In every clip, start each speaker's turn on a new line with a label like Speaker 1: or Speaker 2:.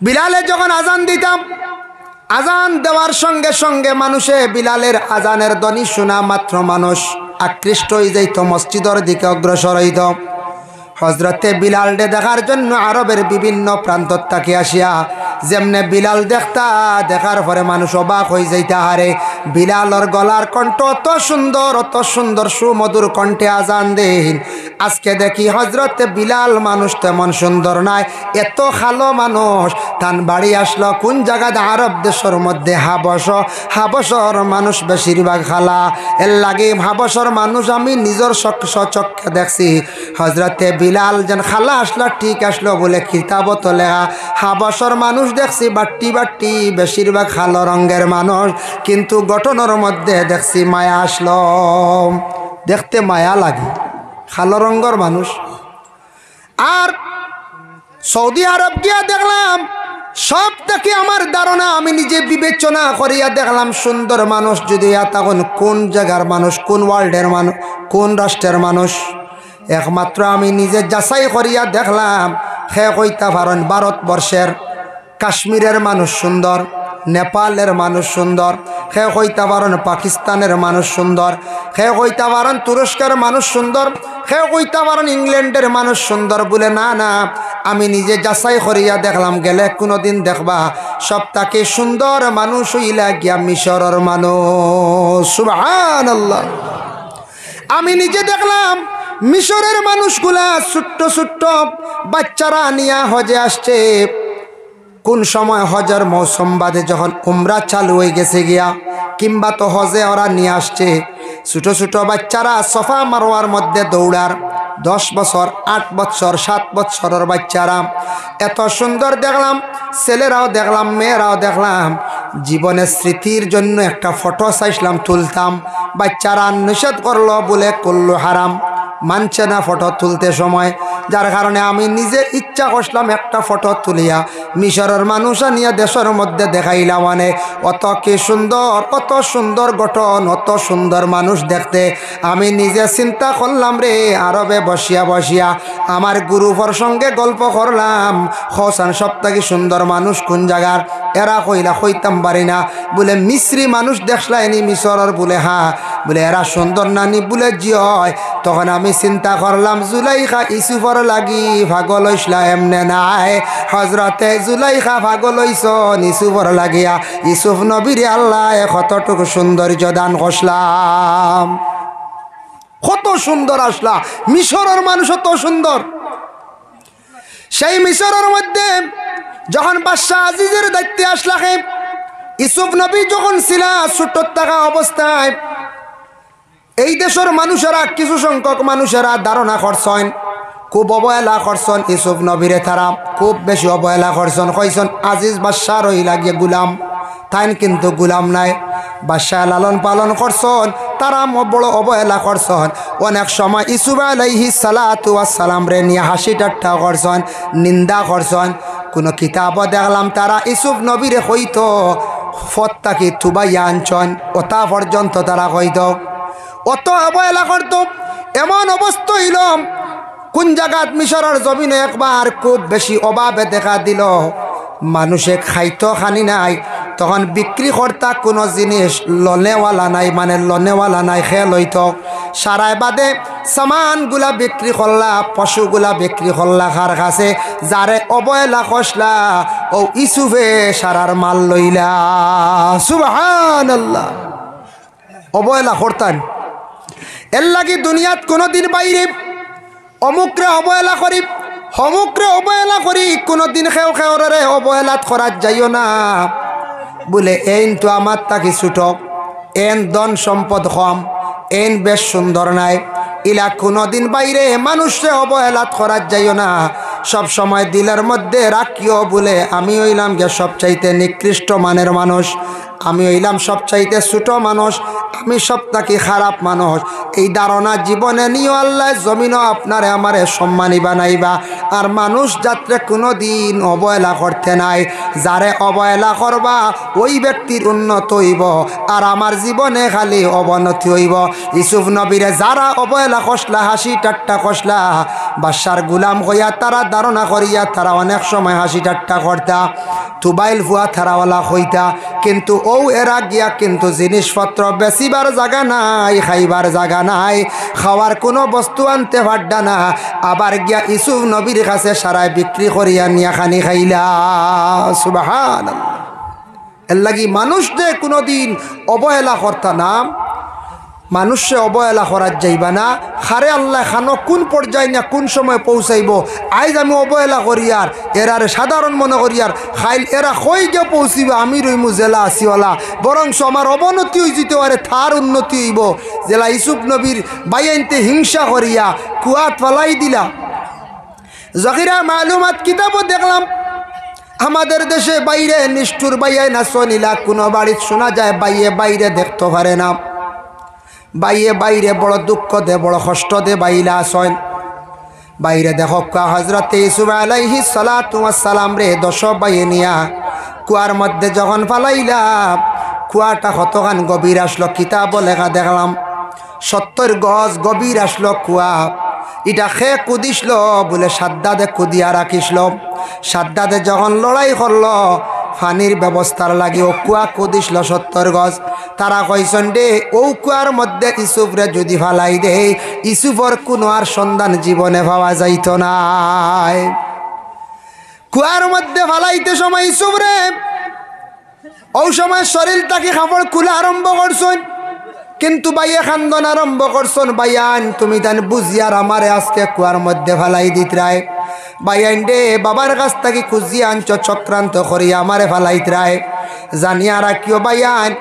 Speaker 1: বিলালে যখন আজান দিতাম, আজান দেওয়ার সঙ্গে সঙ্গে মানুষে বিলালের আজানের ধ্বনি শোনা মাত্র মানুষ আকৃষ্ট হয়ে যাইত, মসজিদের দিকে অগ্রসর হইত। হজরতে বিলালকে দেখার জন্য আরবের বিভিন্ন প্রান্ত থেকে আসিয়া যেমনে বিলাল দেখার পরে মানুষ অবাক হয়ে যাইতে হারে। বিলালর গলার কণ্ঠ অত সুন্দর সুমধুর কণ্ঠে আজান দেন। আজকে দেখি হজরতে বিলাল মানুষ তেমন সুন্দর নাই, এত খালো মানুষ। তান বাড়ি আসলো কোন জায়গাতে? আরব দেশের মধ্যে হাবসর মানুষ বেশিরভাগ খালা। এর লাগে হাবসর মানুষ আমি নিজের চক্ষে দেখছি। হজরতে বিলাল যেন খালা আসলো, ঠিক আসলো বলে কিতাবত লেখা। হাবসর মানুষ দেখছি বাট্টি বেশিরভাগ খালো রঙের মানুষ, কিন্তু গঠনের মধ্যে দেখছি মায়া আসলো, দেখতে মায়া লাগে, কালো রঙের মানুষ। আর সৌদি আরব গিয়া দেখলাম, সব থেকে আমার ধারণা, আমি নিজে বিবেচনা করিয়া দেখলাম সুন্দর মানুষ যদি তখন কোন জায়গার মানুষ, কোন ওয়ার্ল্ডের মানুষ, কোন রাষ্ট্রের মানুষ? একমাত্র আমি নিজে যাচাই করিয়া দেখলাম, হে কইতা পারেন ভারতবর্ষের কাশ্মীরের মানুষ সুন্দর, নেপালের মানুষ সুন্দর, হে কইতা পারেন পাকিস্তানের মানুষ সুন্দর, হে কইতা পারেন তুরস্কের মানুষ সুন্দর, হে কইতা পারেন ইংল্যান্ডের মানুষ সুন্দর বলে। না, আমি নিজে যাচাই করিয়া দেখলাম, গেলে কোনোদিন দেখবা সবটাকে সুন্দর মানুষ হইলা গিয়া মিশরের মানুষ। সুবহানাল্লাহ। আমি নিজে দেখলাম মিশরের মানুষগুলা ছোট্ট বাচ্চারা নিয়া হজে আসছে। কোন সময় হজের মৌসুম বাদে যখন উমরা চালু হয়ে গেছে গিয়া, কিংবা তো হজে ওরা নিয়ে আসছে ছোট বাচ্চারা সফা মারোয়ার মধ্যে দৌড়ার, 10 বছর 8 বছর 7 বছরের বাচ্চারা এত সুন্দর দেখলাম। ছেলেরাও দেখলাম, মেয়েরাও দেখলাম। জীবনের স্মৃতির জন্য একটা ফটো চাইছিলাম তুলতাম, বাচ্চারা নিষেধ করলো বলে করলো হারাম, মানছে না ফটো তুলতে সময়। যার কারণে আমি নিজে ইচ্ছা করলাম একটা ফটো তুলিয়া মিশরের মানুষ নিয়ে দেশের মধ্যে দেখাইলাম। মানে অত সুন্দর গঠন, অত সুন্দর মানুষ দেখতে। আমি নিজে চিন্তা করলাম রে, আরবে বসিয়া আমার গুরুভর সঙ্গে গল্প করলাম, হোসান সপ্তাহে সুন্দর মানুষ কোন জায়গার? এরা কইতাম পারি না বলে মিশ্রি মানুষ দেখলাইনি মিশরের বলে। হ্যাঁ বলে এরা সুন্দর নানি বলে জিয়। তখন আমি চিন্তা করলাম, জুলাইখা ইসুফর লাগি ভাগল হইসলা এমনে নাই, হজরতে জুলাইখা ভাগল হইস ইসুফর লাগিয়া। ইসুফ নবীরে আল্লাহ কতটুকু সৌন্দর্য দান করলাম, কত সুন্দর আসলা। মিশরের মানুষ অত সুন্দর। সেই মিশরের মধ্যে যখন বাদশাহ আজিজের দায়িত্বে আসলাকে, ইসুফ নবী যখন ছিল ছোট থাকা অবস্থায়, এই দেশের মানুষেরা কিছু সংখ্যক মানুষেরা ধারণা করছেন, খুব অবহেলা করছেন ইসুফ নবীরে। তারা খুব বেশি অবহেলা করছেন, কইছেন আজিজ বাদশাহ রই লাগিয়ে গুলাম। তাই কিন্তু গুলাম নাই, বাদশাহ লালন পালন করছেন, তারা বড় অবহেলা করছেন। অনেক সময় ইসুফ আলাইহিস সালাতু ওয়াস সালাম রে নিয়ে হাসি ঠাট্টা করছেন, নিন্দা করছেন। কোনো কিতাবও দেখলাম তারা ইসুফ নবীরে হইতো ফত্তাকে তুবাইয়া আনছেন, ওটা পর্যন্ত তারা হইতো অত অবহেলা করত। এমন অবস্থা হইল, কোন জায়গাত মিশরের জমিনে একবার খুব বেশি অভাবে দেখা দিল, মানুষে খাইতো খানি নাই। তখন বিক্রি কর্তা কোনো জিনিস লনেওয়ালা নাই, মানে লনেওয়ালা নাই, খেল হইতো। সারায় বাদে সামানগুলা বিক্রি করলা, পশুগুলা বিক্রি করলা কার কাছে? যারে অবহেলা করলা ও ইসুফে সারার মাল লইলা। সুবহানাল্লাহ। অবহেলা করতান। এর লাগি দুনিয়াত কোনোদিন বাইরে অমুকরে অবহেলা করি, হমুকরে অবহেলা করি, কোনোদিন খেওরে অবহেলাত করার যাইও না বলে। এন তো আমার তাকে ছুট, এন ধন সম্পদ কম, এন বেশ সুন্দর নাই, ইলা কোনোদিন বাইরে মানুষে অবহেলাত করার যাইও না। সব সময় দিলের মধ্যে রাখিও বলে আমি হইলাম গে সবচাইতে নিকৃষ্ট মানের মানুষ, আমি হইলাম সবচাইতে ছোট মানুষ, আমি সবটাকে খারাপ মানুষ। এই ধারণা জীবনে নিও, আল্লাহ জমিনও আপনারে আমারে সম্মানী বানাইবা। আর মানুষ যাত্রে কোনো দিন অবহেলা করতে নাই। যারে অবহেলা করবা ওই ব্যক্তির উন্নত হইব, আর আমার জীবনে খালি অবনতি হইব। ইসুফ নবীরে যারা অবহেলা কষলা, হাসি ঠাট্টা কষলা, বাদশার গুলাম হইয়া তারা ধারণা করিয়া তারা অনেক সময় হাসি ঠাট্টা করতা, তুবাইল ফুয়া থারাওয়ালা হইতা, কিন্তু ও এরা গিয়া কিন্তু জিনিসপত্র বেচিবার জায়গা নাই, খাইবার জায়গা নাই, খাওয়ার কোনো বস্তু আনতে পারডা না, আবার গিয়া ইউসুফ নবীর কাছে সারায় বিক্রি করিয়া নিয়া খানি খাইলা। সুবহানাল্লাহ। এর লাগি মানুষদের কোনোদিন অবহেলা করতা না, মানুষে অবহেলা করার যাইবা না। খারে আল্লাহ খানো কোন পর্যায়ে না কোন সময় পৌঁছাইব, আইজ আমি অবহেলা করি আর এরারে সাধারণ মনে করি আর খাইল এরা কই গিয়ে পৌঁছিবে, আমি রইমু জেলা আসিওয়ালা, বরংস আমার অবনতি হয়ে যেতে পারে, তার উন্নতি হইব। জেলা ইউসুফ নবীর বাইনতে হিংসা করিয়া কুয়াত ফালাই দিলা। জকিরা মালুমাত কিতাবও দেখলাম আমাদের দেশে বাইরে নিষ্ঠুর বাইয়ে নাচনিলা, কোনো বাড়ির শোনা যায় বাইয়ে বাইরে দেখতে পারে না, বাইয়ে বাইরে বড় দুঃখ দে, বড় কষ্ট দে বাইলা আসেন। বাইরে দেখো হজরতে ইউসুফ আলাইহিস সালাতু ওয়াস সালাম রে 10 বাইয়ে নিয়া কুয়ার মধ্যে যখন ফালাইলা, কুয়াটা কতখান গভীর আসলো, কিতাব লেখা দেখলাম 70 গজ গভীর আসলো কুয়া। এটা খে কুদিসল বলে সাদ্দাদে কুদিয়া রাখিসল। সাদ্দাদে যখন লড়াই করলো ফানির ব্যবস্থার লাগি ও কুয়া কুদিসল 70 গজ। তারা কইসন দে ও কুয়ার মধ্যে ইউসুফরে যদি ফালাই দে, ইউসুফর কোনো আর সন্ধান জীবনে পাওয়া যাইত নাই। কুয়ার মধ্যে ফালাইতে সময় ইউসুফরে ও সময় শরীরটাকে কাপড় খুলে আরম্ভ করছেন, কিন্তু বাইয়ে খান্দন আরম্ভ করছেন, বাইয়ান তুমি তান বুঝিয়ার আমারে আজকে কুয়ার মধ্যে ফালাই দিত রায়। বাইয়ান দে বাবার কাছ থেকে খুঁজিয়া আনছ চক্রান্ত করিয়া আমারে ফালাইত রায়। জানিয়া রাখিও বাইয়ান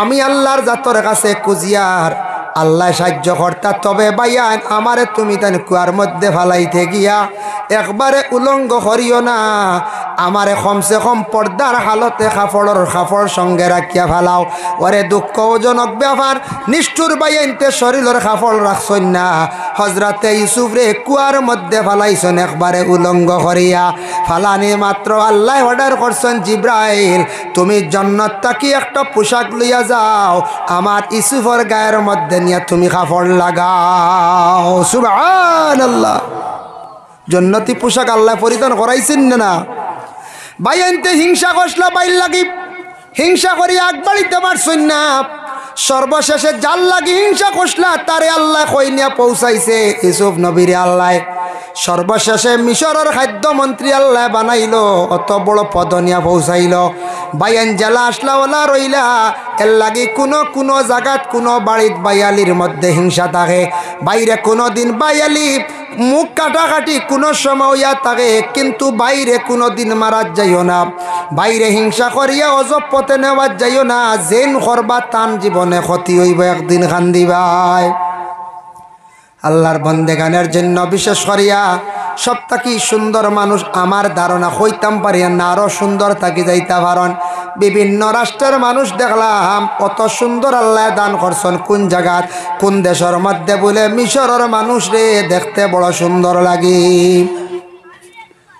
Speaker 1: আমি আল্লাহর জাতর কাছে খুঁজিয়ার আল্লাহ সাহায্য কর্তা, তবে বাইয়ান আমারে তুমি তান কুয়ার মধ্যে ফালাইতে গিয়া একবারে উলঙ্গ করিও না, আমারে কমসে কম পর্দার হালতে কাপড় সঙ্গে রাখিয়া ফালাও। ওরে দুঃখজনক ব্যাপার, নিষ্ঠুর বাইনতে শরীরের কাপড় রাখছন না, হজরতে ইউসুফ রে কুয়ার মধ্যে ফালাইছেন একবারে উলঙ্গ করিয়া। ফালানি মাত্র আল্লাহ অর্ডার করছেন জিব্রাইল তুমি জান্নাত থেকে একটা পোশাক লইয়া যাও, আমার ইউসুফের গায়ের মধ্যে নিয়ে তুমি কাপড় লাগাও। সুবহানাল্লাহ। জান্নাতি পোশাক আল্লাহ পরিধান করাইছেন না। বাইনতে হিংসা কষলা বাইল লাগি, হিংসা করি আগ বাড়িতে পারছেন না, সর্বশেষে জাল লাগি হিংসা কষলা তারে আল্লাহ কই নিয়া পৌঁছাইছে ইউসুফ নবীরে আল্লাহ। সর্বশেষে মিশরের খাদ্যমন্ত্রী আল্লাহ বানাইল, অত বড় পদ নিয়া পৌঁছাইল। বাইয়ান জেলা আসলা ওলা রইলা, এর লাগি কোনো জায়গাত কোনো বাড়িত বাইয়ালির মধ্যে হিংসা থাকে। বাইরে কোনো দিন বাইয়ালি মুখ কাটাকাটি কোনো সময় ইয়া থাকে, কিন্তু বাইরে কোনো দিন মারাত যাইও না, বাইরে হিংসা করিয়া অজব পথে নেওয়ার যাইও না, জেন করবা তান জীবনে ক্ষতি হইব একদিন খান্দিবাই। আল্লাহর বন্দেগানের জন্য বিশেষ করিয়া সব থাকি সুন্দর মানুষ আমার ধারণা হইতাম পারি না, আরও সুন্দর থাকি যাইতা পারন। বিভিন্ন রাষ্ট্রের মানুষ দেখলাম কত সুন্দর আল্লাহ দান করছেন, কোন জায়গাত কোন দেশের মধ্যে বলে মিশরের মানুষ রে দেখতে বড় সুন্দর লাগে।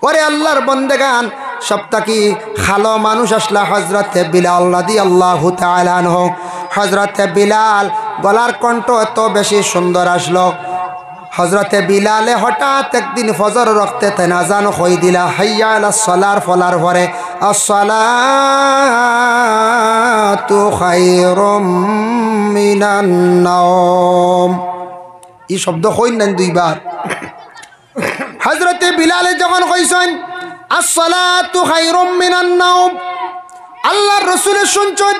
Speaker 1: ওরে আল্লাহর বন্দেগান সব থাকি ভালো মানুষ আসলা হজরতে বিলাল রাদিয়াল্লাহু তাআলা আনহু। হজরতে বিলাল গলার কণ্ঠ এত বেশি সুন্দর আসলো, হজরতে বিলালে হঠাৎ একদিন ফজর রক্তে তেনাজান হই দিলা হাইয়া আলাস সালার ফলার পরে আসসালাতু খায়রুম মিনান নাওম, এই শব্দ হইন না দুইবার। হজরতে বিলালে যখন কইছেন আসসালাতু খায়রুম মিনান নাওম, আল্লাহর রাসূলের শুনছেন,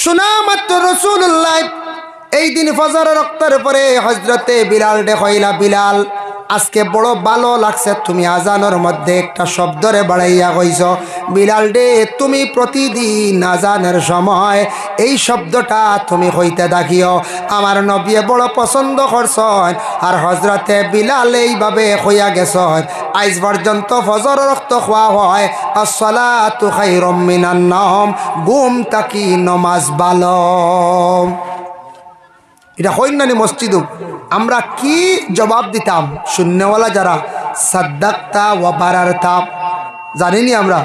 Speaker 1: শোনা মাত্র রাসূলুল্লাহ এই দিন ফজর রক্তের পরে হজরতে বিলাল দেখাইলা, বিলাল আজকে বড় ভালো লাগছে তুমি আজানের মধ্যে একটা শব্দরে বাড়াইয়া কইছ। বিলাল ডে তুমি প্রতিদিন আজানের সময় এই শব্দটা তুমি হইতে দেখিও, আমার নবী বড় পছন্দ করছেন। আর হজরতে বিলাল এইভাবে হইয়া গেছেন, আজ পর্যন্ত ফজর রক্ত খোয়া হয় আসসালাতু খায়রুম মিনান নাওম, ঘুম তাকি নমাজ ভালো। এটা হইন না মসজিদ, আমরা কি জবাব দিতাম শূন্যওয়ালা যারা সাদ্দাক্তা ওয়া বারারতা, জানিনি আমরা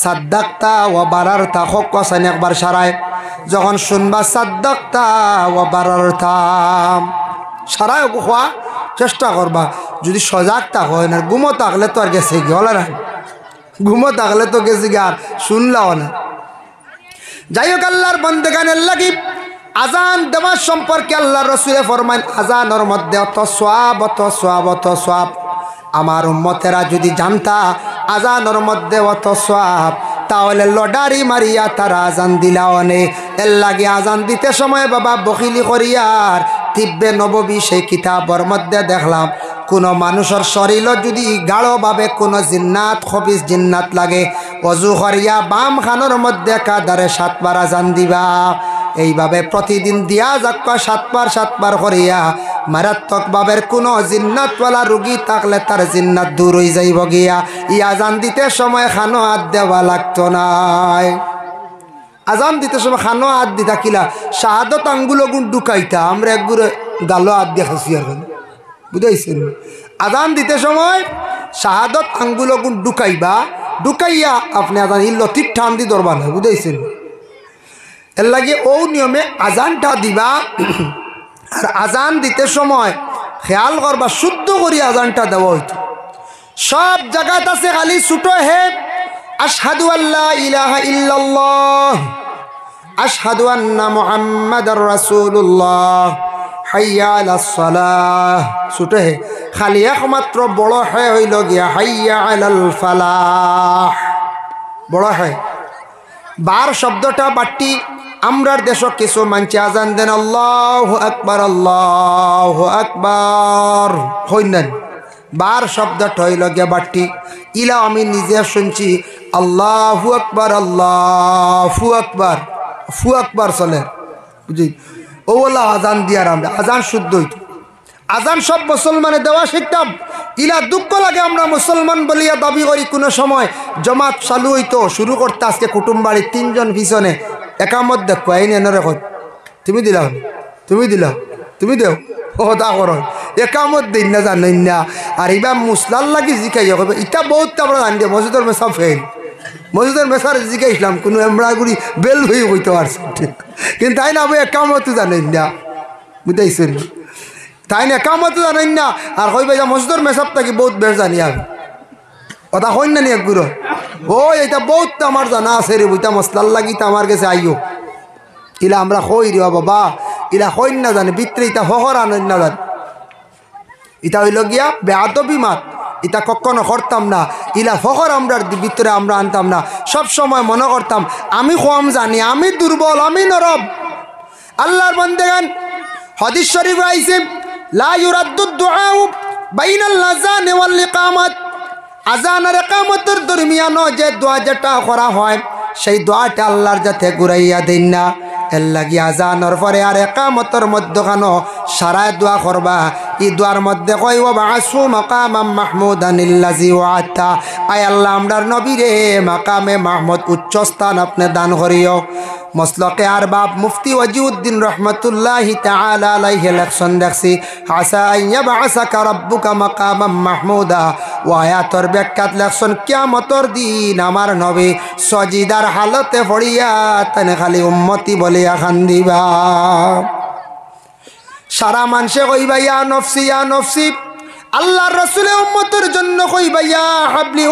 Speaker 1: সাদ্দাক্তা ওয়া বারারতা হক আসানি একবার সারায় যখন শুনবা সাদ্দাক্তা ওয়া বারারতা সারায় খোয়া চেষ্টা করবা যদি সজাগ থাকো না ঘুমো থাকলে তো আর গেছে কি হলো না ঘুমো থাকলে তো গেছে কি আর শুনলাও না যাই হোক আল্লাহর বন্দেগানের লাগি আজান দেওয়ার সম্পর্কে আল্লাহ রসুলে ফরমান আজানের মধ্যে অত সোয়াব আমার উম্মতেরা যদি জানতা আজানের মধ্যে অত সোয়াব তাহলে লডারি মারিয়া তারা আজান দিলাও নে এর লাগে আজান দিতে সময় বাবা বকিলি করিয়ার তিব্বে নববী সেই কিতাবর মধ্যে দেখলাম কোনো মানুষের শরীর যদি গাঢ়ভাবে কোনো জিন্নাত খবিস জিন্নাত লাগে অজু করিয়া বাম খানোর মধ্যে কাদারে 7 বার আজান দিবা এইভাবে প্রতিদিন দিয়া যাক 7 বার করিয়া মারাত্মকভাবে কোনো জিন্নাতওয়ালা রোগী থাকলে তার জিন্নাত দূর হয়ে যাইব গিয়া ই আজান দিতে সময় খানো হাত দেওয়া লাগতো না আজান দিতে সময় খানো হাত দিতা কিলা শাহাদত আঙ্গুলো গুণ ঢুকাইতা আমরা একগুলো গালো হাত দিয়ে খাসি আর বুঝাইছেন আজান দিতে সময় শাহাদত আঙ্গুলো গুণ ঢুকাইয়া আপনি আজান ইল্ল ঠিক ঠান দি দরবার না বুঝাইছেন এর লাগে ও নিয়মে আজানটা দিবা আর আজান দিতে সময় খেয়াল করবা শুদ্ধ করি আজানটা দেওয়া হইতো সব জায়গাত আছে খালি ছুটো হে আশহাদু আল্লা ইলাহা ইল্লাল্লাহ আশহাদু আন্না মুহাম্মাদার রাসূলুল্লাহ হাইয়া আলাস সালাহ ছুটো হে খালি একমাত্র বড় হে হইল গিয়া হাইয়া আলাল ফালাহ বড় হে বার শব্দটা বাটি আমরার দেশ কিছু মানছে আজান দেন আল্লাহু আকবার হইনেন বার শব্দটা হইল গিয়া বাটি ইলা আমি নিজে শুনছি আল্লাহু আকবার চলে বুঝি ও বলা আজান দিয়ার আমরা আজান শুদ্ধ হইত আজান সব মুসলমানে দেওয়া শিখতাম ইলা দুঃখ লাগে আমরা মুসলমান বলিয়া দাবি করি কোনো সময় জমাত চালু হইতো শুরু করতে আজকে কুটুম বাড়ির 3 জন পিছনে একামত দেখো আইন এনে রেখ তুমি দেও ও তা করো একামত দিন না জানেন না আর এবার মুসলার লাগি জিকাই ইটা বহুত আমরা জানি দিয়ে মসজিদের মেসা ফেল মসজিদের মেসার জিকাইছিলাম কোনো এমরাগুড়ি বেল হয়ে হইতে পারছে কিন্তু তাই না একামতো জানেন না বুঝাইছেন তাই না একামতো জানেন না আর কইবা যা মসজিদের মেসাব থাকি বহুত বেশ জানি আমি কথা হইন না নি একগুলো ও এটা বহুত আমার জানা আছে রে বইটা মশলার লাগি তো আমার কাছে আইও ইলা আমরা হই রে বাবা ইলা হইন না জানে ভিতরে ইটা হহর আনইন না জানে ইটা হইল গিয়া বেআদবি মাত ইটা কখনো করতাম না ইলা ফখর আমরা ভিতরে আমরা আনতাম না সব সময় মনে করতাম আমি কম জানি আমি দুর্বল আমি নরব আল্লাহর বান্দাগান হাদিস শরীফ আইছে লা ইউরাদ্দু দুআউ বাইনাল আযান ওয়াল ইকামাত আজান আর ইকামতের দরমিয়ান যে দোয়া যেটা করা হয় সেই দোয়াটা আল্লাহর যাতে ঘুরাইয়া দেন না এর লাগি আজানের পরে আর ইকামতের মধ্যখানো সারায় দোয়া করবা এই দোয়ার মধ্যে কইব বাসু মাকামাম মাহমুদানিল্লাজি ওয়াতা আয় আল্লাহ আমরার নবী রে মাকামে মাহমুদ উচ্চ স্থান আপনি দান করিও মসলকে আর বাপ মুফতি ওয়াজিউদ্দিন রহমতুল্লাহি তাআলা আলাইহি লেখছেন দেখছি আসা ইয়াবআসাকা রাব্বুকা মাকামাম মাহমুদা ও আয়াতর ব্যাখ্যাত লেখছেন কিয়ামতের দিন আমার নবী সজিদার হালতে পড়িয়া তানে খালি উম্মতি বলিয়া খান্দিবা সারা মানুষে কইবা ইয়া নফসি আল্লাহর রাসূলের উম্মতের জন্য কইবা ইয়া হাবলি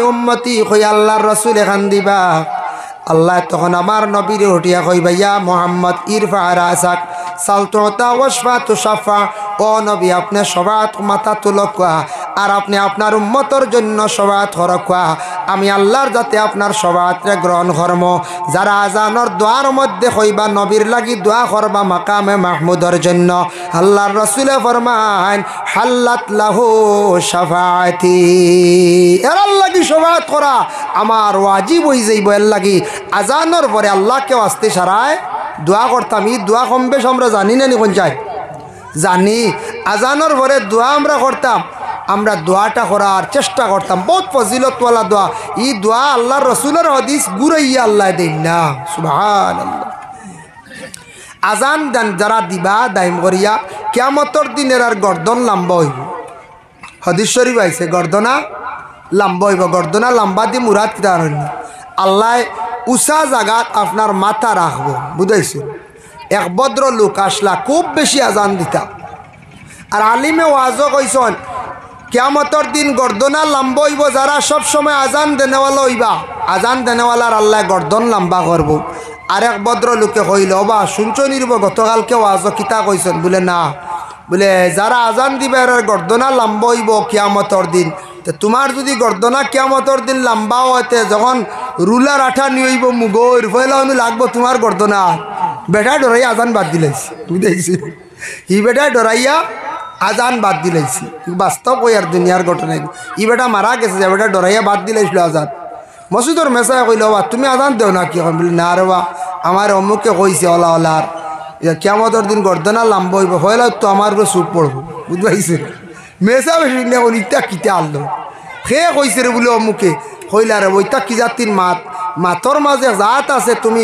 Speaker 1: উম্মতি কই আল্লাহর রাসূলে খান্দিবা আল্লাহ তখন আমার নবীরে উঠিয়া কইবা ইয়া মুহাম্মদ ইরফা রাসাক সালতুতা ওয়াশফা তুশাফা ও নবী আপনি সবাত মাথা তুলকা আর আপনি আপনার উম্মতের জন্য সবাত হরকা আমি আল্লাহর যাতে আপনার সবাতরে গ্রহণ করম যারা আজানের দোয়ার মধ্যে কইবা নবীর লাগি দোয়া করবা মাকামে মাহমুদের জন্য আল্লাহর রাসূলে ফরমান হাল্লাত লাহু শাফাআতি এর লাগি সবাত করা আমার ওয়াজিব হই যাইব এর লাগি আজানের পরে আল্লাহকে ওয়াস্তে সারায় দোয়া করতাম এই দোয়া কম বেশ আমরা জানি না নি কোন চাই জানি আজানের পরে দোয়া আমরা করতাম আমরা দোয়াটা করার চেষ্টা করতাম বহুত ফজিলতওয়ালা দোয়া এই দোয়া আল্লাহর রাসূলের হাদিস গুরাইয়া আল্লাহ দেন না সুবহানাল্লাহ আজান দান যারা দিবা দাইম করিয়া কিয়ামতের দিনের আর গর্দন লম্বা হইব হাদিস শরীফ আইছে গর্দনা লম্বা হইব গর্দনা লম্বা দি মুরাদ কিতা আল্লাহ উষা জাগাত আপনার মাথা রাখবো বুঝাইছেন এক ভদ্র লোক আসলা, খুব বেশি আজান দিতা। আর আলিমে ওয়াজও কইসন কিয়ামতর দিন গর্দনা লম্বা হইব, যারা সব সময় আজান দেনেওয়ালা হইবা, আজান দেনেওয়ালার আল্লাহ গর্দন লম্বা করব। আর এক ভদ্র লোকে কইল, বা শুনছো নির্ব গতকালকে ওয়াজও কিতা কইসন? বলে না, বলে যারা আজান দিবে আর গর্দনা লম্বা হইব কিয়ামতর দিন। তো তোমার যদি গর্দনা কিয়ামতর দিন লম্বা হইতে যখন রুলার আঠা নিয়ে হইব মুগর ফেলা লাগবো তোমার গর্দনা। বেটা ডরাইয়া আজান বাদ দিলাইছি, বুঝাইছি? ই বেটা ডরাইয়া আজান বাদ দিলাইছি। বাস্তব ওই আর দুনিয়ার ঘটনা। ই বেটা মারা গেছে, যে বেটা ডরাইয়া বাদ দিলাইছিল আজান। মসজিদর মেসায় কইল, বা তুমি আজান দেও না কি? বলি না রে বা, আমার অমুকে কইছে ওলা ওলার কিয়ামতর দিন গর্দনা লম্বা হইব, হইলে তো আমার উপরে চুপ পড়বো, বুঝতে পারছি? মেসা বেশি ইত্যা কিতা আনলো, সে কইছে রে বলে অমুকে হইলা রে ওইটা কি জাতির মাতর মাঝে জাত আছে, তুমি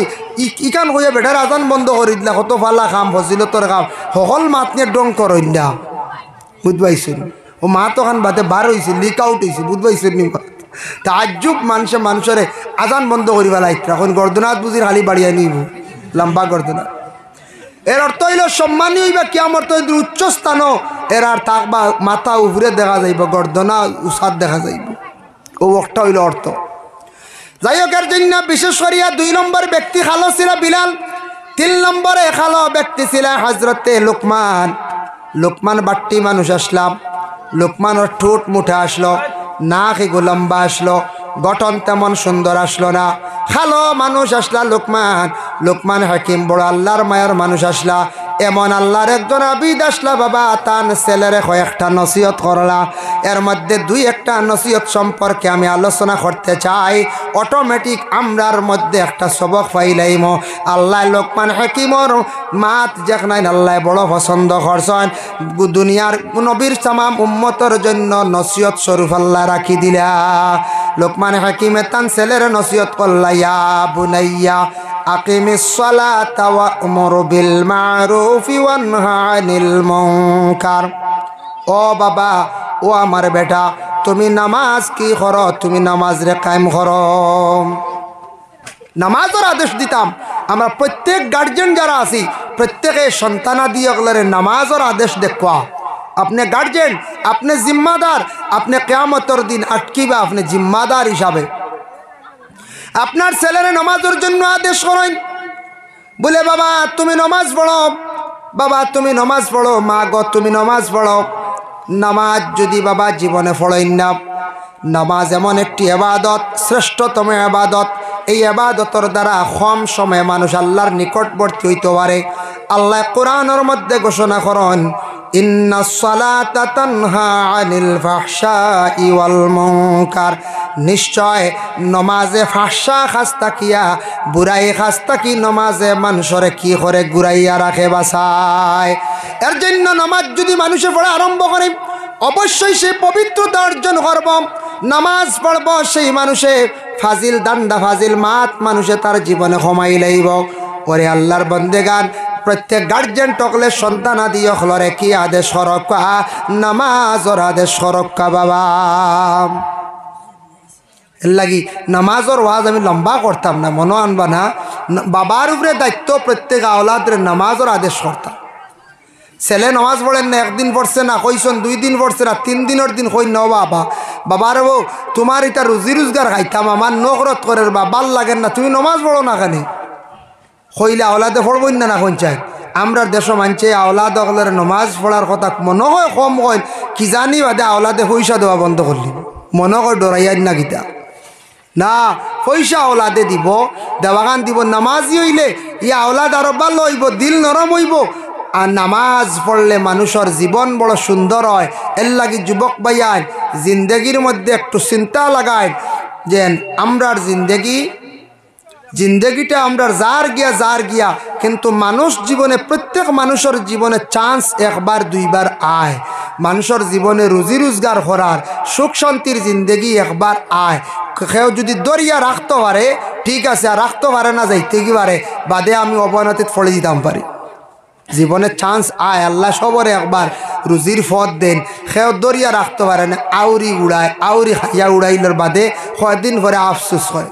Speaker 1: ইখান কইয়া বেটার আজান বন্ধ করে দিলা, কত ফালা কাম ফজিলতর কাম, সকল মাত নিয়ে ডং করইন না, বুঝ পাইছেন? ও মা তখন বাদে বার হয়েছে, লিক আউট হয়েছে, বুঝ পাইছেন নি? তাজ্জুব মানুষের আজান বন্ধ করিবা লাইত, এখন গর্দনাথ বুঝির খালি বাড়িয়া নিব লম্বা গর্দনা। এর অর্থ হইল সম্মানী হইবা কিয়ামত উচ্চ স্থান, এর আর থাকবা মাথা উপরে দেখা যাইব, গর্দনা উসাদ দেখা যাইব। ও একটা হইল অর্থ। যাই হোক, এর জন্য বিশেষ করিয়া 2 নম্বর ব্যক্তি খালো ছিল বিলাল, 3 নম্বরে খালো ব্যক্তি ছিল হজরতে লোকমান। লোকমান বাট্টি মানুষ আসলাম, লোকমানের ঠোঁট মুঠে আসলো, নাক এগো লম্বা আসলো, গঠন তেমন সুন্দর আসলো না। খালো মানুষ আসলা লোকমান হাকিম, বড় আল্লাহর মায়ার মানুষ আসলা। এমন আল্লাহর একজন আবিদ আসলা, বাবা তান ছেলেরে কয়েকটা নসিহত করলা। এর মধ্যে 2-1টা নসিহত সম্পর্কে আমি আলোচনা করতে চাই। অটোমেটিক আমরার মধ্যে একটা সবক পাইলাইম। আল্লাহ লোকমান হাকিমর মাত যেখানে আল্লাহ বড় পছন্দ করছেন, দুনিয়ার নবীর তামাম উম্মতের জন্য নসিহত স্বরূপ আল্লাহ রাখি দিলা। লোকমান হাকিমে তান ছেলের নসিহত করলা, ইয়া বুনাইয়া আকিমিস সালাতা ওয়া'মুর বিল মা'রুফি ওয়ানহা আনিল মুনকার। ও বাবা, ও আমার বেটা, তুমি নামাজ কি করো? তুমি নামাজ রে কায়েম করো। নামাজের আদেশ দিতাম আমরা। প্রত্যেক গার্জেন যারা আছি, প্রত্যেকে সন্তানাদি ওগুলোর নামাজের আদেশ দেখবা। আপনি গার্জেন, আপনি জিম্মাদার, আপনি কিয়ামতের দিন আটকিবা আপনি জিম্মাদার হিসাবে। আপনার ছেলেরা নামাজের জন্য আদেশ করেন, বলে বাবা তুমি নামাজ পড়ো, বাবা তুমি নামাজ পড়ো, মা গো তুমি নামাজ পড়ো। নামাজ যদি বাবা জীবনে পড়েন না, নামাজ এমন একটি ইবাদত, শ্রেষ্ঠতম ইবাদত। এই ইবাদতের দ্বারা কম সময়ে মানুষ আল্লাহর নিকটবর্তী হইতে পারে। আল্লাহ কোরআনের মধ্যে ঘোষণা করেন, ইন্নাস সালাতা তানহা আনিল ফাহশাই ওয়াল মুনকার। নিশ্চয় নমাজে ফাহশা খাস্তা কিয়া, বুড়াই খাস্তা কি নমাজে মানুষরে কি করে ঘুরাইয়া রাখে, বাসায়। এর জন্য নামাজ যদি মানুষে পড়া আরম্ভ করে, অবশ্যই সে পবিত্রতা অর্জন করব। নামাজ পড়ব সেই মানুষে ফাজিল দান্ডা, ফাজিল মাত মানুষে তার জীবনে কমাই লইব। ওরে আল্লাহর বন্দেগান, প্রত্যেক গার্জেন টকলে সন্তান আদি হলরে কি আদেশ সরক্কা? নামাজর আদেশ সরক্কা বাবা। এর লাগি নামাজর ওয়াজ আমি লম্বা করতাম না, মনে আনবা না। বাবার উপরে দায়িত্ব প্রত্যেক আওলাদের নামাজর আদেশ করতাম। ছেলে নামাজ পড়েন না, একদিন পড়ছে না কইসন, 2 দিন পড়ছে না, 3 দিনের দিন কই ন বাবা, বাবার বউ তোমার এটা রুজি রোজগার খাইতাম, আমার নখরত করে বা ভাল লাগেন না, তুমি নামাজ পড়ো না কেন? কইলে আওলাদে পড়বই না, না পঞ্চায়েত। আমরা দেশ মানছে আওলাদ অকলের নমাজ পড়ার কথা মনে হয় কম কইন, কি জানি বাদে আওলাদে পয়সা দেওয়া বন্ধ করলি, মনে হয় ডরাইয়ার না গীতা না। পয়সা আওলাদে দিব, দেওয়াগান দিব, নামাজি হইলে ই আওলাদ আরো ভালো হইব, দিল নরম হইব। আর নামাজ পড়লে মানুষের জীবন বড় সুন্দর হয়। এর লাগি যুবক ভাইয়ান জিন্দগির মধ্যে একটু চিন্তা লাগায় যে আমরার জিন্দগিটা আমরা যার গিয়া, কিন্তু মানুষ জীবনে, প্রত্যেক মানুষের জীবনে চান্স 1বার 2বার আয়। মানুষের জীবনে রুজি রোজগার করার, সুখ শান্তির জিন্দগি 1বার আয়। কেউ যদি দরিয়া রাখতে পারে ঠিক আছে, আর রাখতে পারে না, যাইতে কি পারে বাদে আমি অবনতিত ফলে দিতাম পারি। জীবনে চান্স আয়, আল্লাহ সবরে 1বার রুজির পথ দেন। সেও দরিয়া রাখতে পারে না, আউরি উড়ায়, আউরি খাইয়া উড়াইলের বাদে কয়দিন পরে আফসোস হয়।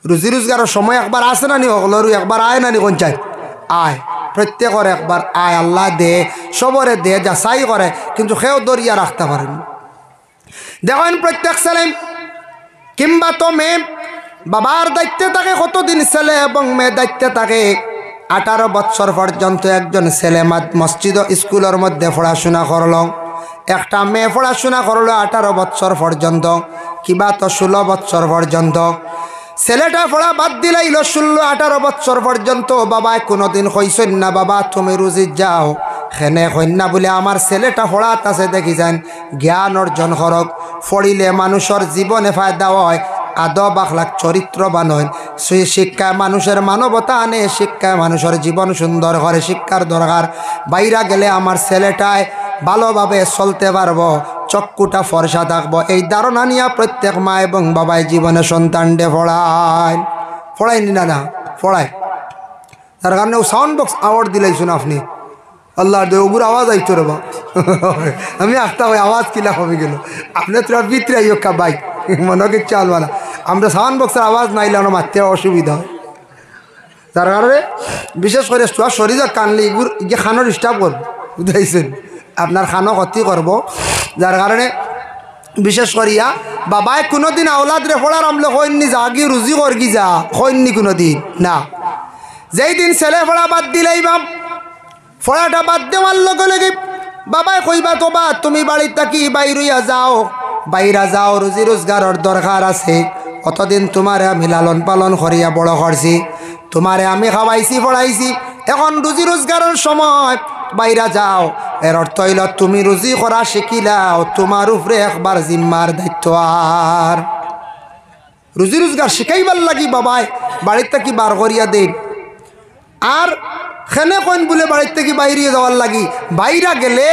Speaker 1: রুজি রোজগারের সময় 1বার আসে না নি, ওগুলোরও 1বার আয় না নি, কোন চাই আয়, প্রত্যেকের একবার আয় আল্লাহ দে, সবরে দে, যাচাই করে, কিন্তু সেও দরিয়া রাখতে পারেন। দেখেন প্রত্যেক ছেলে কিংবা তো মেয়ে বাবার দায়িত্বে থাকে কতদিন, ছেলে এবং মেয়ে দায়িত্বে থাকে 18 বছর পর্যন্ত। একজন ছেলে মসজিদ স্কুলের মধ্যে পড়াশোনা করলো, একটা মেয়ে পড়াশোনা করলো 18 বছর পর্যন্ত, কিবা তো 16 বছর পর্যন্ত। ছেলেটা পড়া বাদ দিলাইল 16-18 বছর পর্যন্ত। বাবায় কোনোদিন কইছেন না বাবা তুমি রুজিত যাও, খেনে কন্যা বলে আমার ছেলেটা পড়াত আছে দেখি যান, জ্ঞান অর্জন করক, পড়িলে মানুষের জীবনে ফায়দা হয়, আদব আখলাক চরিত্রবান হয়, সেই শিক্ষায় মানুষের মানবতা আনে, শিক্ষায় মানুষের জীবন সুন্দর করে। শিক্ষার দরকার। বাইরা গেলে আমার ছেলেটায় ভালোভাবে চলতে পারবো, চক্ষুটা ফর্সা থাকবো, এই ধারণা নিয়ে প্রত্যেক মা এবং বাবাই জীবনে সন্তানকে পড়ায়। পড়ায়নি না? না পড়ায়। তার কারণে সাউন্ড বক্স আওয়ার্ড দিলাইছুন আপনি, আল্লাহ ওগুলো আওয়াজ আইতো রে বা আমি আস্তা ওই আওয়াজ কিলা কমে গেল, আপনার তোরা বিতরে আইকা বাইক মনে কিচ্ছু আলবা না, আমরা সাউন্ড বক্সের আওয়াজ নাইলে আমার মারতে অসুবিধা হয়। তার কারণে বিশেষ করে তোর শরীরে কানলে এগুলো যে খানো ডিস্টার্ব করবো, বুঝাইছেন, আপনার খানো ক্ষতি করবো। যার কারণে বিশেষ করিয়া বাবায় কোনোদিন আওলাদ রে পড়ার আমলে হইনি যা গিয়ে রুজি করগি যা হইনি কোনোদিন না। যেই দিন ছেলে পড়া বাদ দিলেই বাপ পড়াটা বাদ দেওয়ার লগে লগে বাবাই কইবা তো বা তুমি বাড়ির থাকি বাইরইয়া যাও, বাইরা যাও, রুজি রোজগারের দরকার আছে। অতদিন তোমারে আমি লালন পালন করিয়া বড় করছি, তোমারে আমি খাওয়াইছি পড়াইছি, এখন রুজি রোজগারের সময়, বাইরা যাও। এর অর্থ হইল তুমি রুজি করা শিখিলাও, তোমার উপরে একবার জিম্মার দায়িত্ব। আর রুজি রোজগার শিখাইবার লাগি বাবাই বাড়ির থেকে বার করিয়া দেন। আর খেনে কইন বলে বাড়ির থেকে বাইরে যাওয়ার লাগি, বাইরা গেলে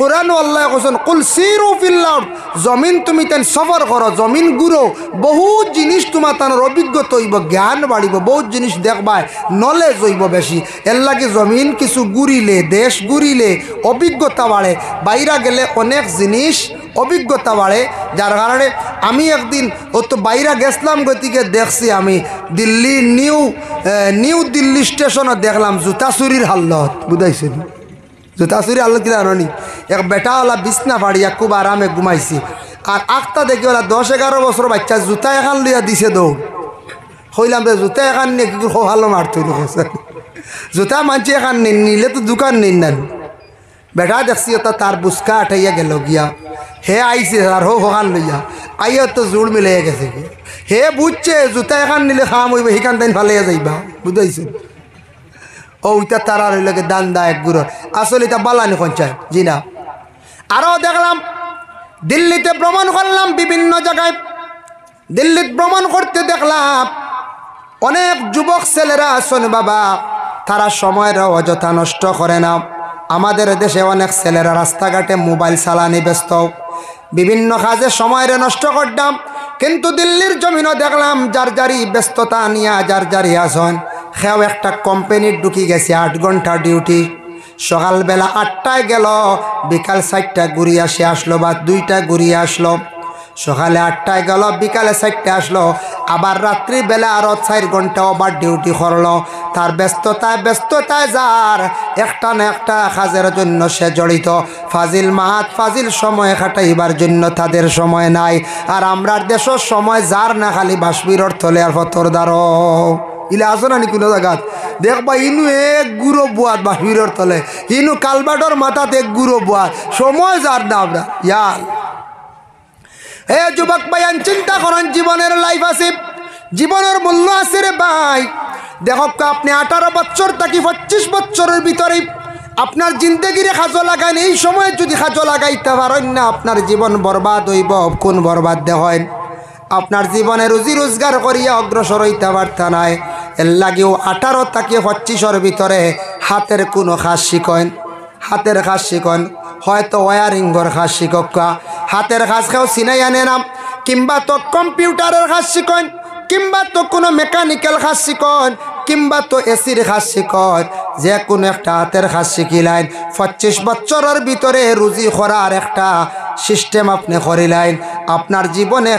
Speaker 1: কোরআন আল্লাহ কোসেন কুল সিরু ফিল আরদ, জমিন তুমি তেন সফর করো, জমিন ঘুরো, বহুত জিনিস তোমার তার অভিজ্ঞতা হইব, জ্ঞান বাড়িব, বহুত জিনিস দেখবায়, নলেজ হইব বেশি। এর লাগে জমিন কিছু ঘুরিলে, দেশ ঘুরিলে অভিজ্ঞতা বাড়ে, বাইরা গেলে অনেক জিনিস অভিজ্ঞতা বাড়ে। যার কারণে আমি একদিন ও তো বাইরা গেছিলাম, গতিকে দেখছি আমি দিল্লি নিউ দিল্লি স্টেশনে দেখলাম জুতা চুরির হাল্লত, বুঝাইছেন, জুতা চুরি হাল্লত কি জানি, এক বেটাওয়ালা বিছনা ফাড়িয়া খুব আরামে ঘুমাইছি, আর আখটা দেখি ওরা 10-11 বছর বাচ্চা জুতা এখান লইয়া দিছে দৌড়। হইলাম যে জুতা এখান নিয়ে কি ভালো মারতে জুতা মানছি এখান নিলে তো দোকান নিন না। বেটা দেখছি ওটা তার বুসকা আঠাইয়া গেল গিয়া, হে আইছে আর হোকান লইয়া আইয়া তো জোড় মিলে গেছে, হে বুঝছে জুতা এখান নিলে খাম হইব, সেখান তাই ফালাইয়া যাইবা, বুঝাইছে। ও ইটা তারা রইলকে দান দা এক গুড়র, আসলে এটা বালানি পঞ্চায়েত জি না। আরও দেখলাম দিল্লিতে ভ্রমণ করলাম, বিভিন্ন জায়গায় দিল্লিতে ভ্রমণ করতে দেখলাম অনেক যুবক ছেলেরা আছেন বাবা, তারা সময়ের অযথা নষ্ট করে না। আমাদের দেশে অনেক ছেলেরা রাস্তাঘাটে মোবাইল চালানি ব্যস্ত, বিভিন্ন কাজে সময়ের নষ্ট করতাম, কিন্তু দিল্লির জমিনও দেখলাম যার যারই ব্যস্ততা নিয়ে যার যারই আসন। সেও একটা কোম্পানির ঢুকি গেছে, 8 ঘন্টা ডিউটি, সকালবেলা 8টায় গেল, বিকাল 4টায় ঘুরিয়ে আসলো বা 2টায় ঘুরিয়ে আসলো, সকালে 8টায় গেল, বিকালে 4টায় আসলো, আবার রাত্রিবেলা আরও 4 ঘন্টা ওভার ডিউটি করলো। তার ব্যস্ততায় যার একটা না একটা কাজের জন্য সে জড়িত। ফাজিল মাহাত ফাজিল সময় কাটাইবার জন্য তাদের সময় নাই। আর আমরার দেশের সময় যার না খালি বাসবিরর তলে আর ফতর দ্বারো ইলে আসো না নি কোনো জায়গাত দেখবা, ইনু এক গুঁড়ো বুয়াত বাসবিরর তলে, ইনু কালবাটর মাথাতে এক গুঁড়ো বুয়াত, সময় যার না আমরা ইয়াল। হে যুবক ভাইয়ান, চিন্তা করেন, জীবনের লাইফ আছে, জীবনের মূল্য আছে রে ভাই। দেখো আপনি 18 বছর থাকি 25 বছরের ভিতরে আপনার জিন্দগিরে কাজে লাগান, এই সময় যদি কাজে লাগাইতে পারেন না, আপনার জীবন বরবাদ হইব। কোন বরবাদ দেখেন, আপনার জীবনে রুজি রোজগার করিয়া অগ্রসর হইতে পারত নাই। এর লাগেও 18 থেকে 25-এর ভিতরে হাতের কোনো কাজ শিখেন, হাতের কাজ শিখেন, হয়তো ওয়ারিংয়ের কাজ শিখক, হাতের কাজ কেউ চিনাই আনে না, কিংবা তো কম্পিউটারের কাজ শিখেন, কিংবা তো কোনো মেকানিক্যাল কাজ শিখেন, কিংবা তো এসির কাজ শিখেন, যে কোনো একটা হাতের কাজ শিখিলেন। 25 বছরের ভিতরে রুজি করার একটা সিস্টেম আপনি করিলেন, আপনার জীবনে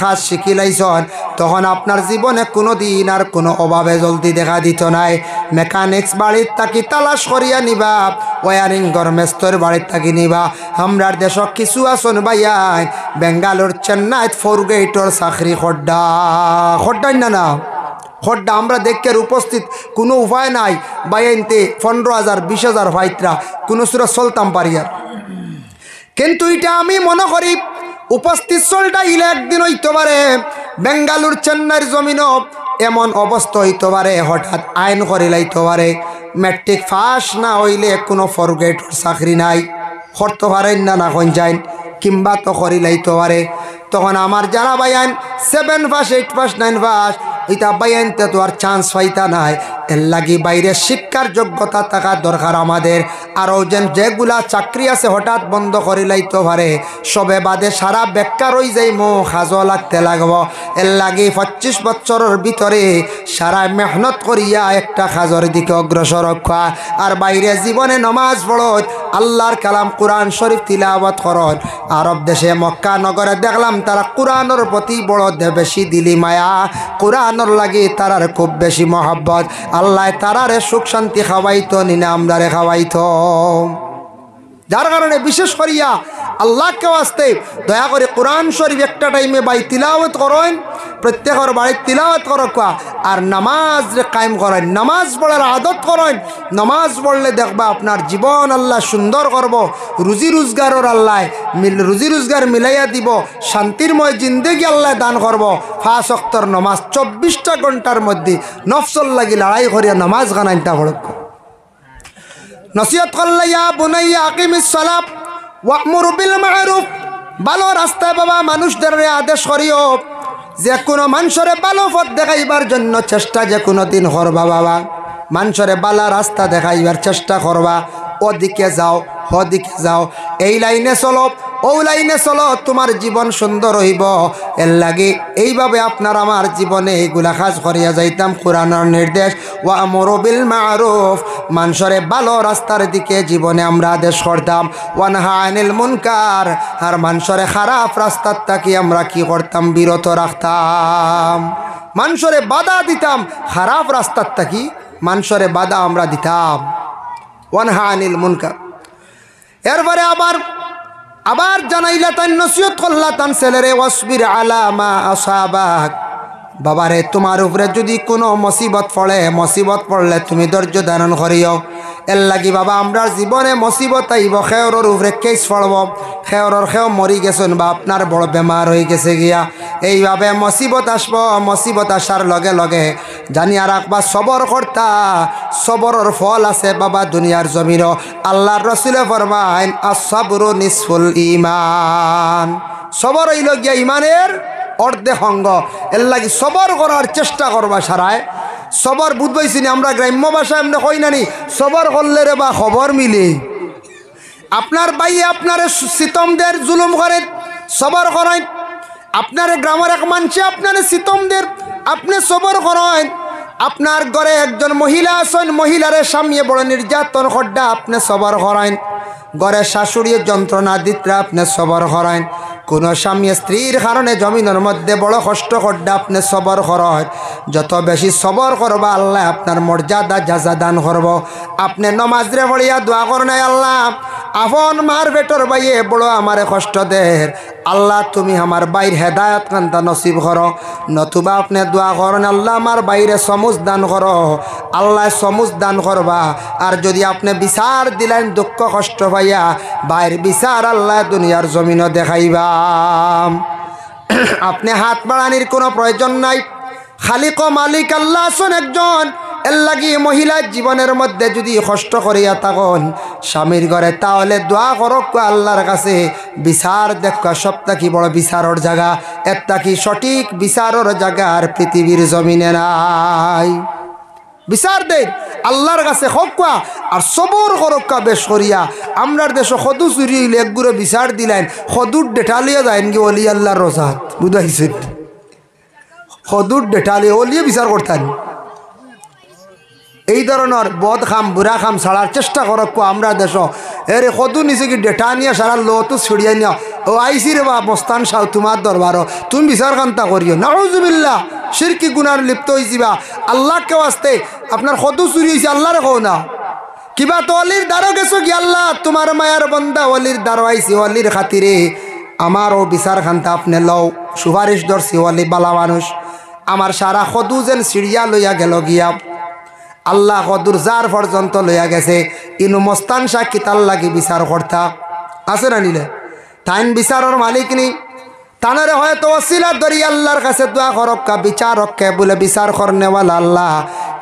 Speaker 1: কাজ শিখিলাইছেন, তখন আপনার জীবনে কোনো দিন আর কোনো অভাবে জলদি দেখা দিত নাই। মেকানিক্স বাড়ির থাকি তালাশ করিয়া নিবা, ওয়ারিং গরমেস্তর বাড়ির থাকি নিবা। আমরার দেশ কিছু আসন ভাইয়াই বেঙ্গালোর চেন্নাইত 4 গেটর চাকরি খড্ডাই না খড্ডা আমরা দেখে উপস্থিত কোনো উপায় নাই বাইনতে 15,000 20,000 ফাইতরা কোনো সুরা চলতাম পারিয়া। কিন্তু এটা আমি মনে করি উপস্থিত চলটা ইলে একদিন হইতে পারে বেঙ্গালুর চেন্নাইয়ের জমিনও এমন অবস্থা হইতে পারে, হঠাৎ আইন করিলাইতে পারে ম্যাট্রিক পাস না হইলে কোনো 4 গেটর চাকরি নাই, করতে পারেন না কোন যাইন কিংবা তো করিলাইতে পারে। তখন আমার যারা বাইন 7 পাস 8 পাস 9 পাস এটা বাইনতে তো আর চান্স পাইতা নাই। এর লাগি বাইরে শিক্ষার যোগ্যতা থাকা দরকার আমাদের। আরও যেগুলা চাকরি আছে হঠাৎ বন্ধ করিলাইতে পারে, সবে বাদে সারা বেকার হয়ে যাই সাজো লাগতে লাগব। এর লাগি 25 বছরের ভিতরে সারা মেহনত করিয়া একটা কাজের দিকে অগ্রসর হওয়া। আর বাইরে জীবনে নমাজ পড়ত, আল্লাহর কালাম কোরআন শরীফ তিলাওয়াত করত। আরব দেশে মক্কা নগরে দেখলাম তারা কোরআনের প্রতি বড় বেশি দিলি মায়া, কোরআনের লাগি তারার খুব বেশি মহব্বত। আল্লাহ তারারে সুখ শান্তি খাওয়াইতো নিনা আমরারে খাওয়াইতো। যার কারণে বিশেষ করিয়া আল্লাহকে আসতে দয়া করে কোরআন শরীফ একটা টাইমে বাই তিলাওয়াত করেন, প্রত্যেকের বাড়ির তিলাওয়াত করকা। আর নামাজ কায়েম করেন, নামাজ পড়ার আদত করেন। নামাজ পড়লে দেখবা আপনার জীবন আল্লাহ সুন্দর করব, রুজি রোজগারের আল্লাহ রুজি রোজগার মিলাইয়া দিব, শান্তিরময় জিন্দেগি আল্লাহ দান করব। 5 ওয়াক্তের নামাজ 24টা ঘন্টার মধ্যে নফসল লাগি লড়াই করিয়া নামাজ গানাইতা পড়ক। নসিহত করলে ইয়া বুনাইয়া আকিমিস সালাত ওয়া'মুর বিল মা'রুফ, ভালো রাস্তায় বাবা মানুষদের আদেশ করিও। যে কোনো মানুষরে ভালো পথ দেখাইবার জন্য চেষ্টা যে কোনো দিন করবা বাবা, মানুষরে বালা রাস্তা দেখাইবার চেষ্টা করবা। ওদিকে যাও ওদিকে যাও, এই লাইনে চলো ও লাইনে চলো, তোমার জীবন সুন্দর হইব। এর লাগে এইভাবে আপনার আমার জীবনে এইগুলা কাজ করিয়া যাইতাম। কোরআনের নির্দেশ ওয়া'মুর বিল মা'রুফ, মানুষরে ভালো রাস্তার দিকে জীবনে আমরা আদেশ করতাম। ওয়ানহা আনিল মুনকার, আর মানুষরে খারাপ রাস্তার থাকি আমরা কি করতাম, বিরত রাখতাম। মানুষরে বাধা দিতাম, খারাপ রাস্তার থাকি মানুষরে বাধা আমরা দিতাম। ওয়ানহা আনিল মুনকার। এরপরে আবার জানাইলা তান নসিহত করলা তান ছেলেরে ওয়াসবির আলা মা আসাবাক, বাবারে তোমার উপরে যদি কোনো মুসিবত পড়লে তুমি ধৈর্য ধারণ করিও। এর লাগি বাবা আমরা জীবনে মুসিবত আইব, খেয়রের উপরে কেস পড়ব, খেয়র মরি গেছেন বা আপনার বড় বেমার হয়ে গেছে গিয়া, এইভাবে মুসিবত আসব। মুসিবত আসার লগে লগে জানিয়া রাখবা সবর কর্তা, সবরের ফল আছে বাবা দুনিয়ার জমিনও। আল্লাহর রাসূলে ফরমায়েন আস-সাবরু নিসফুল ঈমান, সবর হইল গিয়া ঈমানের অর্ধেক অঙ্গ। এর লাগি সবর করার চেষ্টা করবা সারায়। সবর বুঝবাইছি না আমরা গ্রাম্য ভাষায় আমরা কই নানি, সবর করলে রে বা খবর মিলে। আপনার বাইয়ে আপনার সিতমদের জুলুম করেন, সবর করেন। আপনার গ্রামের এক মানুষে আপনার সিতমদের আপনি সবর করেন। আপনার ঘরে একজন মহিলা আছেন, মহিলারে সামনে বড় নির্যাতন খড্ডা, আপনি সবর করেন। ঘরে শাশুড়ি যন্ত্রণা দিত্রা, আপনি সবর করেন। কোনো স্বামী স্ত্রীর কারণে জমিনের মধ্যে বড় কষ্ট করডা, আপনি সবর করেন। যত বেশি সবর করবা আল্লাহ আপনার মর্যাদা যাজা দান করব। আপনি নমাজরে পড়িয়া দোয়া করেন, আল্লাহ আপন মার বেটর বাইয়ে বড় আমারে কষ্ট দের, আল্লাহ তুমি আমার বাইর হেদায়ত কান্তা নসিব করো। নতুবা আপনি দোয়া করেন, আল্লাহ আমার বাইরে সমুজ দান করো, আল্লাহ সমুজ দান করবা। আর যদি আপনি বিচার দিলেন দুঃখ কষ্ট পাইয়া, বাইর বিচার আল্লাহ দুনিয়ার জমিনও দেখাইবা। আপনি হাত বাড়ানির কোনো প্রয়োজন নাই, খালিক ও মালিক আল্লাহ আছেন একজন। এর লাগি মহিলার জীবনের মধ্যে যদি কষ্ট করিয়া থাকুন স্বামীর ঘরে, তাহলে দোয়া করক আল্লাহর কাছে। বিচার দেখা সবটা কি বড় বিচারের জায়গা, একটা কি সঠিক বিচারের জায়গা আর পৃথিবীর জমিনে নাই। বিচার দেন আল্লাহর কাছে হকা আর সবর করক্কা বেশ করিয়া। আমরার দেশে সদু চুরি হইলে একগুলো বিচার দিলেন, সদুর ডেটালিয়া যায় কি অলি আল্লাহর রোজাত বুঝাইছেন, সদুর ডেটালিয়ে অলিয়ে বিচার করতেন। এই ধরনের বদ খাম বুড়া খাম ছাড়ার চেষ্টা করক আমরা দেশ এরে কদু নিচে কি ডেটা নিয়ে সারা লো তো ছড়িয়ে নিয়া ও আইসি রে বা মস্তান সাউ তোমার দরবারও তুমি বিচার কান্তা করিও নাউজুবিল্লাহ শিরকি গুনার লিপ্ত হয়েছিবা আল্লাহকে আসতে আপনার কদু চুরি হয়েছে আল্লাহরে কও না কিবা তো অলির দ্বারও গেছো কি আল্লাহ তোমার মায়ার বন্দা অলির দ্বারও আইসি অলির খাতিরে আমারও বিচার খান্তা আপনি লও সুপারিশ ধরছি অলি বালা মানুষ আমার সারা কদু যেন সিঁড়িয়া লইয়া গেল গিয়া আল্লাহ কদুর যার পর্যন্ত লইয়া গেছে ইনু মস্তান শাহ কিতাল লাগি বিচার কর্তা আছে না নিলে তাইন বিচারের মালিক নি তানারে হয়তো ওসিলা ধরি আল্লাহর কাছে দোয়া করক্কা বিচার রক্ষে বলে বিচার করনেওয়ালা আল্লাহ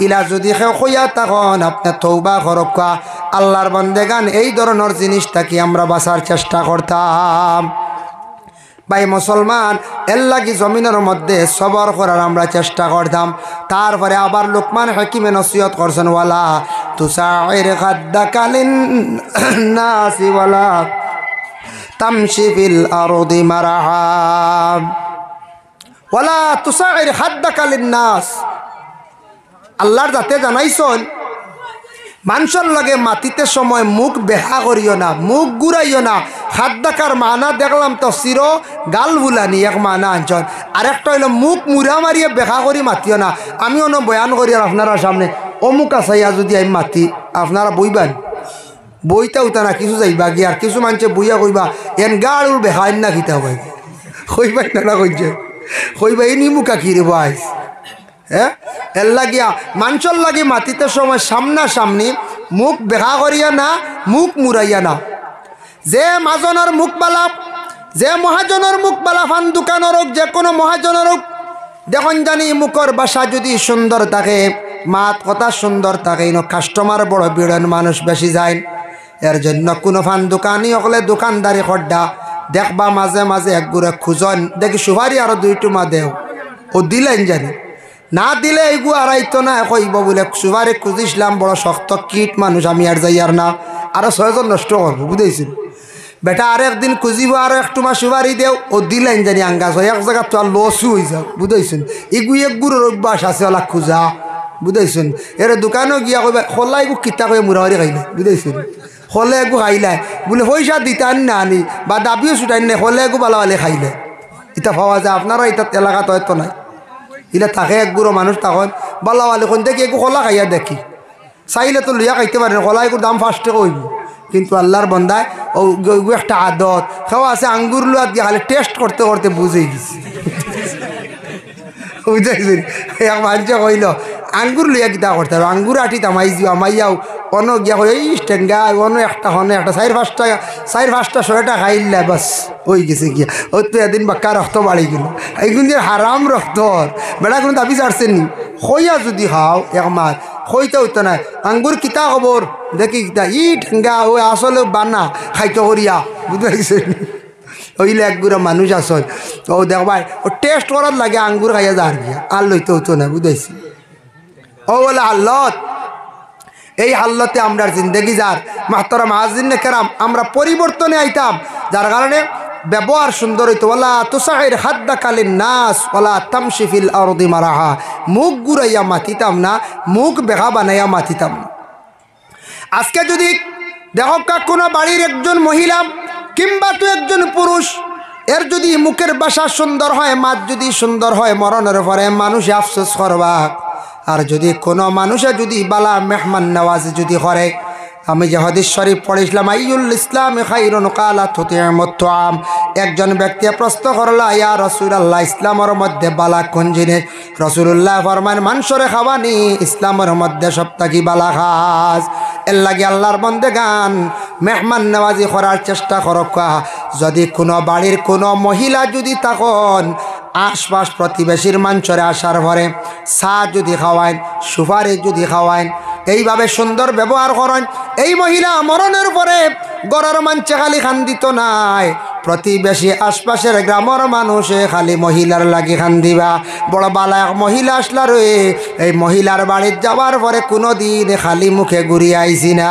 Speaker 1: ইলা যদি কেউ কইয়া তখন আপনি তৌবা করক্কা আল্লাহর বন্দেগান এই ধরনের জিনিসটা কি আমরা বাঁচার চেষ্টা করতাম ভাই মুসলমান এর লাগি জমিনের মধ্যে সবর করার আমরা চেষ্টা করতাম তারপরে আবার লোকমান হাকিমে নসিহত করছেন ওয়ালা তুসাইর খাদ্দাকালিন নাসি ওয়ালা তামশি ফিল আরদি মারাহা ওয়ালা তুসাইর খাদ্দাকালিন নাস আল্লাহর যাতে জানাইছেন মানুষের লগে মাটিতে সময় মুখ বেহা করিও না মুখ ঘুরাইও না খাদ্দাকার মানা দেখলাম তো চির গাল বুলানি এক মানা আনছন আরেকটা হইল মুখ মুড়া মারিয়ে বেহা করি মাতিও না আমি অন্য বয়ান করি আর আপনারা সামনে অমুক আছাইয়া যদি আমি মাতি আপনারা বইবান বইতা উঠা না কিছু যাইবা গিয়ে আর কিছু মানুষে বইয়া কইবা এন গাড়ুর বেহাইন না খিতা হবাই কইবাই না কইছে কইবা এনি মুখা খিরে বাইস হ্যাঁ এর লাগিয়া মানুষের লাগি মাটিতে সময় সামনাসামনি মুখ বেহা করিয়া না মুখ মুড়াইয়া না যে মাজনের মুখ বালা যে মহাজনের মুখ বালা ফান দোকানের হোক যে কোনো মহাজনের হোক দেখুন জানি মুখর বাসা যদি সুন্দর থাকে মাত কথা সুন্দর থাকে কাস্টমার বড় বিড়ন মানুষ বেশি যায় এর জন্য কোনো ফান দোকানি হলে দোকানদারি খড্ডা দেখবা মাঝে মাঝে একগুড়ে খুঁজন দেখি সুপারি আরো দুইটু মা দেও ও দিলেন জানি না দিলে এইগু আড়াইতো না কইব বলে সুপারি খুঁজিছিলাম বড় শক্ত কিট মানুষ আমি আর যাই আর না আরো 6 জন নষ্ট করবো বুঝেছিল বেটা আর একদিন খুঁজিব আরো একটু মা সুপারি দেও ও দিলেন জানি আঙ্গাজ হয় এক জায়গা তো আর লসও হয়ে যাও বুঝেছেন এগু একগুড়োর অভ্যাস আছে ওলা খুঁজা বুঝেছেন এর দোকানও গিয়া কইবা খোলা এগু কিতা কয়ে মুড়াহারি খাইলে বুঝেছেন হলে এগু খাইলাই বলে পয়সা দিতান না আনি বা দাবিও ছুটাই নাই হলে এগু বালাবালি খাইলে ইটা পাওয়া যায় আপনারা এটা এলাকাত হয়তো নাই ইলা থাকে একগুড়ো মানুষ তখন বালাবালি কোন দেখি এগু খোলা খাইয়া দেখি চাইলে তো লইয়া খাইতে পারেন খোলা এগুর দাম ফার্স্টে কইব কিন্তু আল্লাহর বন্দায় ও একটা আদত খাওয়া আছে আঙ্গুর লোয়াত গিয়ে খালি টেস্ট করতে করতে বুঝে গেছি বুঝেছেন এক মানুষে কইল আঙ্গুর লইয়া কিতা করতে হবে আঙ্গুর আটি তামাই যাও আমাইয়াও অন্য গিয়া কই এই টেঙ্গা অন্য একটা হনে একটা 4-5টা 6টা খাইলে বাস হয়ে গেছে গিয়া ও তো এদিন বাক্কা রক্ত বাড়ি গেল এইগুন যে হারাম রক্ত বেড়া কোনো দাবি চাড়ছেন নি খইয়া যদি খাও এক মাস খইতে হইতো না আঙ্গুর কিতা খবর দেখি কিতা ই টেঙ্গা ওই আসলে বানা খাইতে করিয়া বুঝতে পারছেন ওইলে একগুড়া মানুষ আসল ও দেখবাই ও টেস্ট করার লাগে আঙ্গুর খাইয়া যার গিয়া আর লইতে হতো না বুঝাইছি ও বলে হাল্লত এই হাল্লতে আমরা জিন্দগি যার মাহতারাম হাজির কেরাম আমরা পরিবর্তনে আইতাম যার কারণে ব্যবহার সুন্দর হইতো ওলা তুসাইর খাদ্দাকালিন নাস ওলা তামশি ফিল আরদি মারাহা মুখ ঘুরাইয়া মাতিতাম না মুখ বেহা বানাইয়া মাতিতাম না আজকে যদি দেখো কোনো বাড়ির একজন মহিলা কিংবা তো একজন পুরুষ এর যদি মুখের বাসা সুন্দর হয় মাত যদি সুন্দর হয় মরণের পরে মানুষে আফসোস করবা আর যদি কোনো মানুষে যদি বালা মেহমান নওয়াজি যদি করে আমি যে হাদিস শরীফ পড়েছিলাম আইয়ুল ইসলাম খাইরুন কালাত তুতিমুত-তুআম একজন ব্যক্তি প্রশ্ন করলা ইয়া রাসূলুল্লাহ ইসলামের মধ্যে বালা কোন জিনিস রাসূলুল্লাহ ফরমান মানুষরে খাওয়ানি ইসলামের মধ্যে সবথেকে বালা কাজ এর লাগি আল্লাহর বান্দাগান মেহমান নওয়াজি করার চেষ্টা করক যদি কোনো বাড়ির কোনো মহিলা যদি তখন আশপাশ প্রতিবেশীর মানুষরে আসার পরে চা যদি খাওয়াইন সুপারি যদি খাওয়াইন এইভাবে সুন্দর ব্যবহার করেন এই মহিলা মরণের পরে গড়ের মানছে খালি খান্দিত নাই প্রতিবেশী আশপাশের গ্রামের মানুষে খালি মহিলার লাগি খান্দিবা বড় বালা এক মহিলা আসলা রয়ে এই মহিলার বাড়ির যাওয়ার পরে কোনো দিন খালি মুখে ঘুরিয়ে আইসি না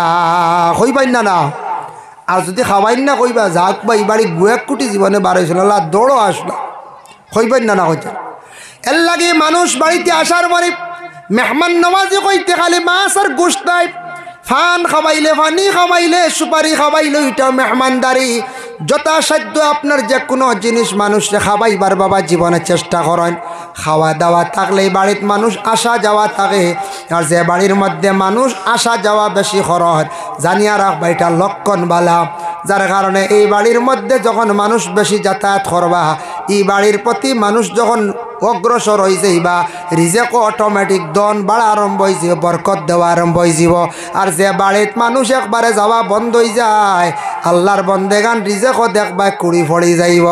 Speaker 1: কইবাই না আর যদি খাওয়াইন না কইবা যাক বা এই বাড়ি গুয়েক কুটি জীবনে বার হয়েছিল দৌড়ো আসলো কইবেন না হইতে এর লাগে মানুষ বাড়িতে আসার পরে মেহমান নওয়াজি কইতে খালি মাছ আর গোশত নাই, ফান খাওয়াইলে, পানি খাওয়াইলে, সুপারি খাওয়াইলে, ওইটাও মেহমানদারি। যথাসাধ্য আপনার যে কোনো জিনিস মানুষকে খাওয়াইবার বাবা জীবনে চেষ্টা করেন। খাওয়া দাওয়া থাকলেই বাড়ির মানুষ আসা যাওয়া থাকে, আর যে বাড়ির মধ্যে মানুষ আসা যাওয়া বেশি খরচ, জানিয়া রাখবা এটা লক্ষণ বালা। যার কারণে এই বাড়ির মধ্যে যখন মানুষ বেশি যাতায়াত করবা, এই বাড়ির প্রতি মানুষ যখন অগ্রসর হয়ে যাইবা, রিজেকও অটোমেটিক দন বাড়া আরম্ভ হয়ে যাব, বরকত দেওয়া আরম্ভ হয়ে যাব। আর যে বাড়িত মানুষ একবারে যাওয়া বন্ধ হয়ে যায়, আল্লাহর বন্দেগান রিজেকও দেখবা কুড়ি পড়ে যাইব।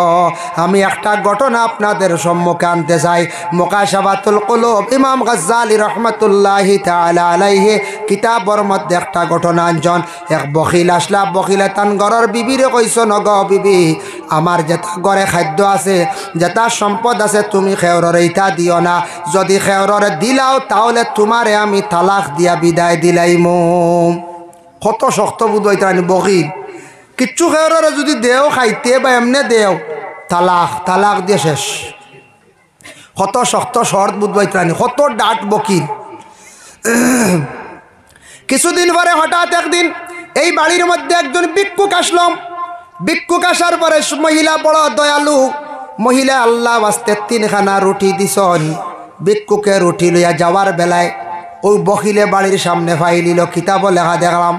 Speaker 1: আমি একটা ঘটনা আপনাদের সম্মুখে আনতে চাই। মুকাশাফাতুল কুলুব ইমাম গাজ্জালী রহমাতুল্লাহি তাআলা আলাইহি কিতাবর মধ্যে একটা ঘটনা আনজন। এক বখিল আসলা, বখিলে তান ঘরের বিবিরে কইছ, নগ বিবি, আমার যেটা ঘরে খাদ্য আছে, যেটা সম্পদ আছে, তুমি খেয়ররে ইটা দিও না। যদি খেয়ররে দিলাও তাহলে তোমারে আমি তালাক দিয়া বিদায় দিলাইমু। কত শক্ত বুধ হইতানি বখিল। কিচ্ছু খেয়ররে যদি দেও খাইতে বা এমনে দেও, তালাক দিয়ে শেষ। কত শক্ত শর্ত বুধ হইতানি, কত ডাট বকিল। কিছুদিন পরে হঠাৎ একদিন এই বাড়ির মধ্যে একজন ভিক্ষুক আসলাম। ভিক্ষুক আসার পরে মহিলা বড় দয়ালু মহিলা, আল্লাহ ওয়াস্তে 3খানা রুটি দিছন। ভিক্ষুকে রুটি লইয়া যাওয়ার বেলায় ওই বখিলে বাড়ির সামনে ফাইলিল, কিতাব লেখা দেখলাম।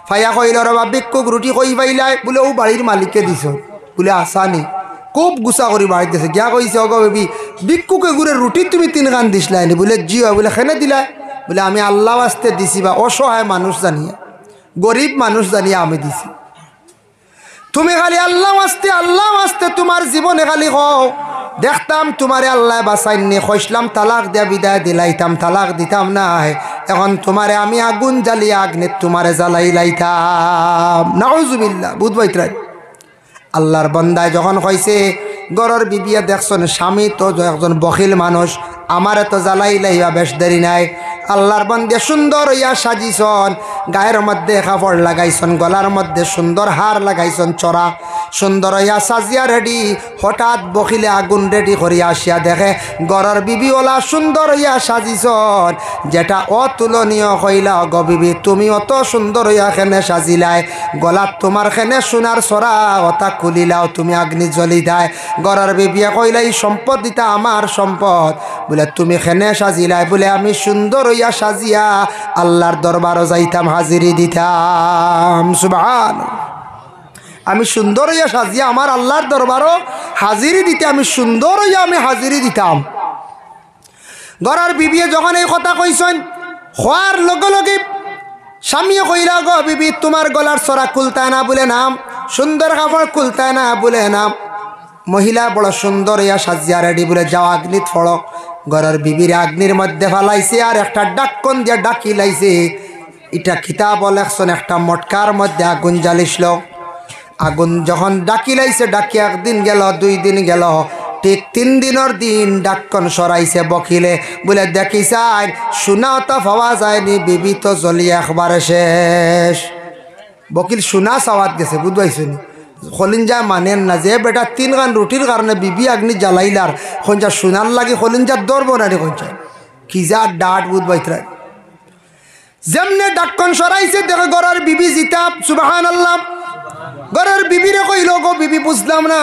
Speaker 1: ফাইয়া কইল, রবা ভিক্ষুক রুটি কই পাইলাই? বলে ও বাড়ির মালিককে দিছ। বলে আসানি, খুব গুছা করি বাড়ি দিছে। গিয়া কইছে, অগ বেবি, ভিক্ষুকে ঘুরে রুটি তুমি 3 খান দিসলাইনি? বলে জি হয়। বলে খেনে দিলাই? বলে আমি আল্লাহ ওয়াস্তে দিছি, বা অসহায় মানুষ জানিয়া, গরিব মানুষ জানিয়া আমি দিছি। তুমি খালি আল্লাহ ওয়াস্তে তোমার জীবনে খালি হও, দেখতাম তোমারে আল্লাহ বাঁচাইনি, কইসলাম তালাক দিয়া বিদায় দিলাইতাম, তালাক দিতাম না। এখন তোমারে আমি আগুন জ্বালিয়ে আগ্নে তোমারে জ্বালাই লাইতাম। নাউজুবিল্লাহ। বুঝবাইতরাই আল্লাহর বন্দায় যখন কইছে, গরর বিবিয়া দেখছন, স্বামী তো একজন বখিল মানুষ, আমারে তো জ্বালাই লাইবা বেশ দেরি নাই। আল্লাহর বন্দে সুন্দর হইয়া সাজিছন, গায়ের মধ্যে কাপড় লাগাইছন, গলার মধ্যে সুন্দর হার লাগাইছন চড়া, সুন্দর হইয়া সাজিয়া রেডি। হঠাৎ বখিলে আগুন রেডি করিয়া আসিয়া দেখে গরর বিবিওলা সুন্দর হইয়া সাজিছন, যেটা অতুলনীয় হইলা। অগ বিবি, তুমি অত সুন্দর হইয়া খেনে সাজিলাই, গলাত তোমার খেনে সোনার চড়া অতা খুলিলাও, তুমি আগ্নি জ্বলি দেয়। গরর বিবিয়া কইলা, এই সম্পদ দিতা আমার সম্পদ। বলে তুমি খেনে সাজিলাই? বলে আমি সুন্দর হইয়া সাজিয়া আল্লাহর দরবারও যাইতাম, হাজিরি দিতাম। সুবহানাল্লাহ। আমি সুন্দর হইয়া সাজিয়া আমার আল্লাহর দরবারও হাজিরি দিতে, আমি সুন্দর হইয়া আমি হাজিরি দিতাম। গরার বিবিয়ে যখন এই কথা কইছেন, হওয়ার লগে লগে স্বামীও কইলা, গো বিবি, তোমার গলার চড়া খুলতায় না? বলে নাম। সুন্দর কাপড় খুলতায় না? বলে নাম। মহিলা বড় সুন্দর হইয়া সাজিয়া রেডি। বলে যাও আগ্নিত ফড়ো। ঘরের বিবির আগ্নির মধ্যে ফালাইছে, আর একটা ডাক্কন দিয়ে ডাকি লাইছে। এটা কিতাব লেখছেন, একটা মটকার মধ্যে আগুন জ্বালিছিল। আগুন যখন ডাকি লাইছে, ডাকি 1 দিন গেল, 2 দিন গেল, ঠিক 3 দিনের দিন ডাক্কন সরাইছে বকিলে। বলে দেখিসাই সোনাও তো পাওয়া যায়নি, বিবি তো জ্বলি একবারে শেষ। বকিল সোনা চাওয়াত গেছে, বুঝবাইছনি? খলিঞ্জা মানেন না যে বেটা 3 খান রুটির কারণে বিবি আগ্নি জ্বালাইলার, খঞ্জা সোনার লাগে খলিঞ্জার দরব না রে। খঞ্জা কি যা ডাট, বুঝবাইতরা যেমনে ডাক্কন সরাইছে দেখে গরার বিবি জিতাব। সুবহানাল্লাহ। গরার বিবিরে কইল, গো বিবি, বুঝলাম না,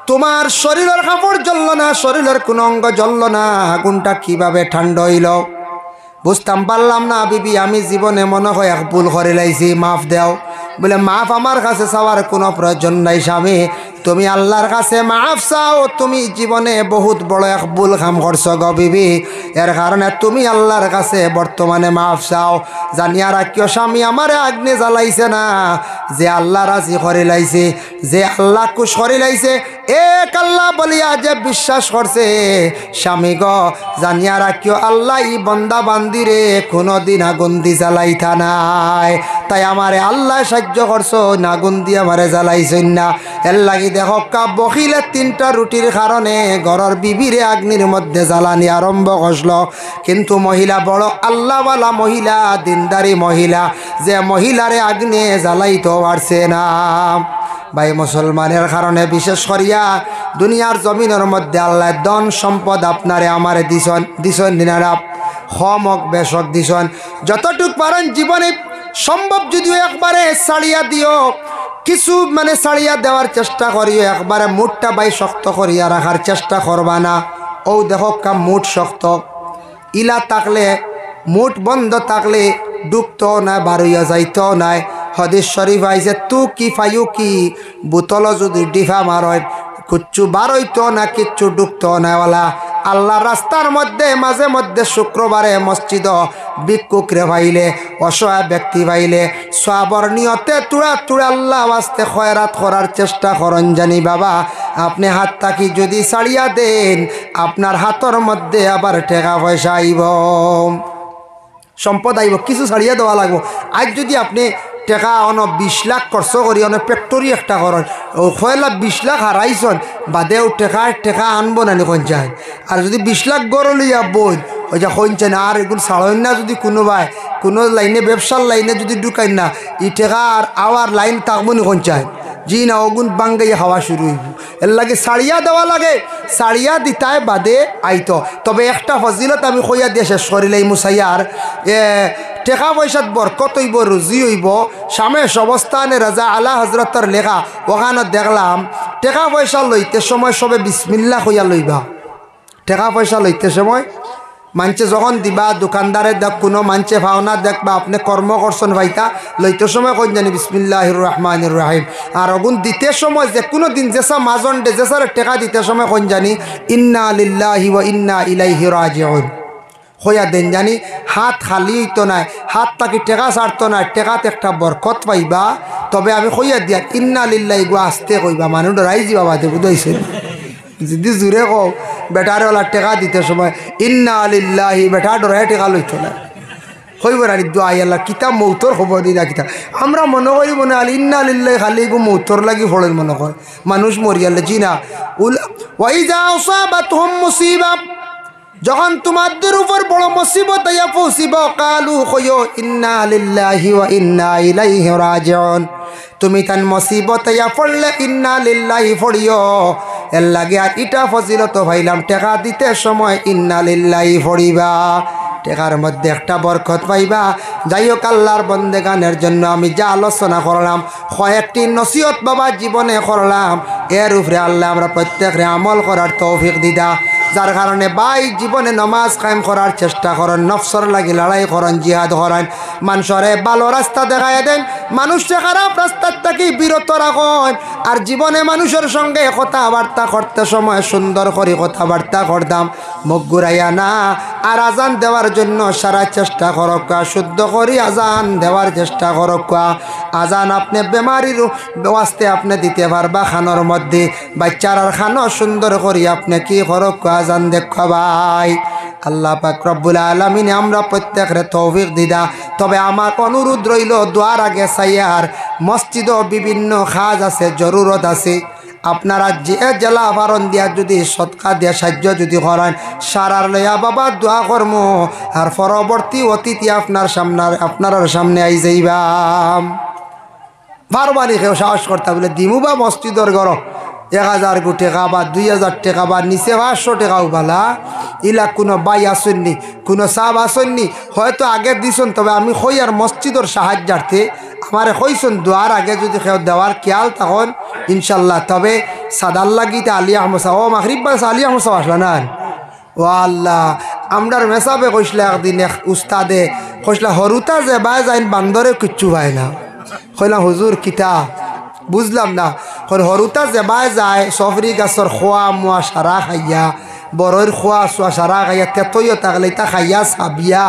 Speaker 1: তোমার শরীরের কাপড় জ্বলল না, শরীরের কোন অঙ্গ জ্বলল না, আগুনটা কিভাবে ঠান্ডা হইল? বুঝতাম পারলাম না বিবি, আমি জীবনে মনে হয় এক ভুল করে লাইছি, মাফ দেও। বলে মাফ আমার কাছে চাওয়ার কোনো প্রয়োজন নাই স্বামী, তুমি আল্লাহর কাছে মাফ চাও। তুমি জীবনে বহুত বড় এক ভুল কাম করছো গো বিবি, এর কারণে তুমি আল্লাহর কাছে বর্তমানে মাফ চাও। জানিয়া রাখিও স্বামী আমারে আগ্নি জ্বালাইছে না, যে আল্লাহ রাজি করে লাইছে, যে আল্লাহ খুশ করে লাইছে, এক আল্লাহ বলিয়া যে বিশ্বাস করছে, স্বামী গো জানিয়া রাখিও আল্লাহ ই বন্দা বান্দিরে কোনোদিন আগুন দি জ্বালাইতা নাই। তাই আমারে আল্লাহ সাহায্য করছো, আগুন দিয়ে আমারে জ্বালাইছেন না। এর লাগি দেখো বকিলে 3টা রুটির কারণে ঘরের বিবিরে আগ্নির মধ্যে জ্বালানি আরম্ভ করল। কিন্তু মহিলা বড় আল্লাহওয়ালা মহিলা, দিনদারি মহিলা, যে মহিলারে আগ্নে জ্বালাইতে পারছে না। ভাই মুসলমানের কারণে বিশেষ করিয়া দুনিয়ার জমিনের মধ্যে আল্লাহ ধন সম্পদ আপনারে আমারে দিছন দিনারা। হমক বেশক দিছন যতটুক পারেন জীবনে সম্ভব যদিও একবারে ছাড়িয়া দিও কিছু মানে ছাড়িয়া দেওয়ার চেষ্টা করিও একবারে মুঠটা বাই শক্ত করিয়া রাখার চেষ্টা করবা না ও দেখো কাম মুঠ শক্ত ইলা থাকলে মুঠ বন্ধ থাকলে ডুবতো না বারইয়া যাইতো নাই হাদিস শরীফ আইছে তু কি ফাইউ কি বোতল যদি ডিফা মারয় কিচ্ছু বারইতো না কিচ্ছু ডুবতো নাওয়ালা আল্লাহ রাস্তার মধ্যে মাঝে মধ্যে শুক্রবারে মসজিদ ভিক্ষুকরে ভাইলে অসহায় ব্যক্তি ভাইলে সওয়াবের নিয়তে তুড়া তুড়া আল্লাহ ওয়াস্তে খয়রাত করার চেষ্টা করেন জানি বাবা আপনি হাত থাকি যদি ছাড়িয়া দেন আপনার হাতের মধ্যে আবার টাকা পয়সা আইব সম্পদ আইব কিছু ছাড়িয়া দেওয়া লাগবো আজ যদি আপনি টাকা অন 20 লাখ খরচ করি অনেক ফ্যাক্টরি একটা করেন ও 20 লাখ হারাইছন বাদেও টাকা আনবো না কোন চায় আর যদি 20 লাখ গড় লইয়া বই ওই যে কইছেন আর এগুলো ছাড়েন না যদি কোনো লাইনে ব্যবসার লাইনে যদি ঢুকাই না ই টাকা আর আওয়ার লাইন থাকবো না কোন চায় জি না ওগুন বাঙ্গাইয়া খাওয়া শুরু হইব এর লাগে ছাড়িয়া দেওয়া লাগে ছাড়িয়া দিতায় বাদে আইতো তবে একটা ফজিলত আমি কইয়া দিয়ে শেষ করিলে মুসাইয়ার টাকা পয়সাত বরকত হইব রুজি হইব সামেশ অবস্থানে রাজা আলা হজরতর লেখা ওখানে দেখলাম টাকা পয়সা লইতে সময় সবে বিসমিল্লাহ কইয়া লইবা টাকা পয়সা লইতে সময় মানছে যখন দিবা দোকানদারে দেখ কোনো মানছে ভাওনা দেখবা আপনি কর্ম করছেন ভাইতা লইতে সময় কই জানি বিসমিল্লাহির রহমানির রহিম আর অগুন দিতে সময় যে কোনো দিন যেসা মাজন ডে যেসার টাকা দিতে সময় কই জানি ইন্না লিল্লাহি ওয়া ইন্না ইলাইহি রাজিউন হইয়া দেন জানি হাত খালি হইতো না হাত তাকে টেকা ছাড়তো না টেকাতে একটা বরকত পাইবা তবে আমি কইয়া দিয়া ইন্না লিল্লাহি গো আসতে কইবা মানুষ ডরাই যাবা বাদে বুঝাইছে যদি জোরে কও বেটারে ওলা টেকা দিতে সময় ইন্না লিল্লাহি বেটা ডরাই টেকা লইতো না কইব রানি দোয়া আল্লাহ কিতাব মৌতর খবর দি না কিতাব আমরা মনে করি মনে আল ইন্না লিল্লাহি খালি গো মৌতর লাগি ফলেন মনে কর মানুষ মরিয়ালে জিনা ওয়াইজা আসাবাতহুম মুসিবা যখন তোমাদের উপর বড় মুসিবত আইয়া পৌঁছিব কালু কইও ইন্না লিল্লাহি ওয়া ইন্না ইলাইহি রাজিউন তুমি তান মুসিবত আইয়া পড়লে ইন্না লিল্লাহি পড়িও এর লাগে আর ইটা ফজিলত ভাইলাম টাকা দিতে সময় ইন্না লিল্লাহি পড়িবা টাকার মধ্যে একটা বরকত পাইবা যাই হোক আল্লাহর বন্দেগানের জন্য আমি যা আলোচনা করলাম কয়েকটি নসিহত বাবা জীবনে করলাম এর উপরে আল্লাহ আমরা প্রত্যেকরে আমল করার তৌফিক দিদা যার কারণে ভাই জীবনে নমাজ কায়েম করার চেষ্টা করেন নফসর লাগি লড়াই করেন জিহাদ করেন মানুষরে ভালো রাস্তা দেখায় দেন মানুষকে খারাপ রাস্তার থেকে বিরত রাখেন আর জীবনে মানুষের সঙ্গে কথাবার্তা করতে সময় সুন্দর করে কথাবার্তা করতাম মুখ ঘুরাইয়া না আর আজান দেওয়ার জন্য সারা চেষ্টা করক শুদ্ধ করি আজান দেওয়ার চেষ্টা করক আজান আপনি বেমারির ওয়াস্তে আপনি দিতে পারবা খানোর মধ্যে বাচ্চার আর খানো সুন্দর করি আপনি কি করক আজান দেখা ভাই আল্লাহ পাক রব্বুল আলামিন আমরা প্রত্যেকরে তৌফিক দিদা তবে আমার অনুরোধ রইল দোয়ার আগে সাইয়ার মসজিদও বিভিন্ন কাজ আছে জরুরত আছে আপনারা যে জেলা আবরণ দিয়া যদি সৎকা দিয়া সাহায্য যদি করেন সারার লইয়া বাবা দোয়া কর্ম আর পরবর্তী অতিথি আপনার সামনে আই যাইবাম বারবারই কেউ সাহস করতে বলে দিমু বা মসজিদর ঘর 1000 টাকা বা 2000 টাকা বা নিচে 500 টাকাও বালা ইলা কোনো বাই আসেননি কোনো সাহাব আসেননি হয়তো আগে দিছেন তবে আমি কই আর মসজিদর সাহায্যার্থে আমার কইছেন দোয়ার আগে যদি কেউ দেওয়ার খেয়াল তখন ইনশাল্লাহ তবে সাদার লাগিতে আলী আহমদ সাহ ও মাগরিব বাস আলী আহমদ সাহ আসলা না ও আল্লাহ আমরার মেসাবে কইসলে একদিন এক উস্তাদে কইসলা হরুতা যে বাই যাইন বান্দরে কিচ্ছু পায় না কইলাম হুজুর কিতা বুঝলাম না হরুতা যেবাই যায় সফরি গাছর খোয়া মুয়া সারা খাইয়া বড়ের খোয়া চোয়া সারা খাইয়া তেতইও থাকলে তা খাইয়া চাবিয়া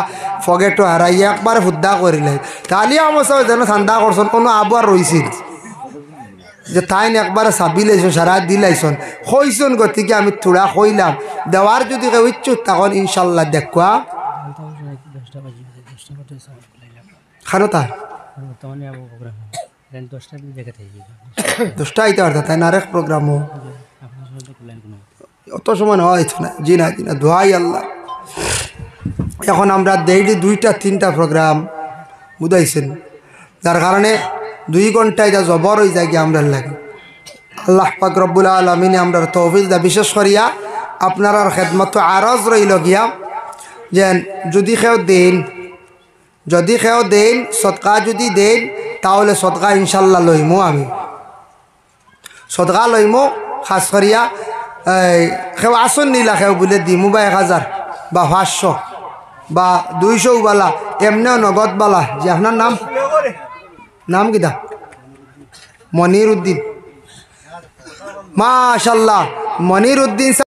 Speaker 1: ফগেটো হারাইয়া একবার হুদ্দা করিলে কালি আমার যেন ঠান্ডা করছেন কোনো আবার রইছিল যে তাইন একবারে চাবি লাইছন সারা দি লাইছন কইছন গতিকে আমি থোড়া কইলাম দেওয়ার যদি কেউ ইচ্ছুক তখন ইনশাল্লাহ দেখুয়া খানো তার 10টা আইতে পারত তাই না আরেক প্রোগ্রামও অত সময় নেওয়া হয়েছে না জি না দোয়াই আল্লাহ এখন আমরা ডেইলি 2টা 3টা প্রোগ্রাম বুঝাইছেন যার কারণে 2 ঘন্টা এটা জবর হয়ে যায় গিয়ে আমরা লাগে আল্লাহ পাক রব্বুল আলামিন আমরা তৌফিক দা বিশেষ করিয়া আপনার খেদমত আরজ রইল গিয়া যে যদি কেউ দেন সদকা যদি দেন তাহলে সদকা ইনশাল্লাহ লইমু আমি সদকা লইমু খাস করিয়া কেউ আসন নিলা কেউ বলে দিমু বা 1000 বা 500 বা 200 বালা এমনিও নগদ বালা যে আপনার নাম কিতা মনির উদ্দিন মাশাল্লাহ মনির উদ্দিন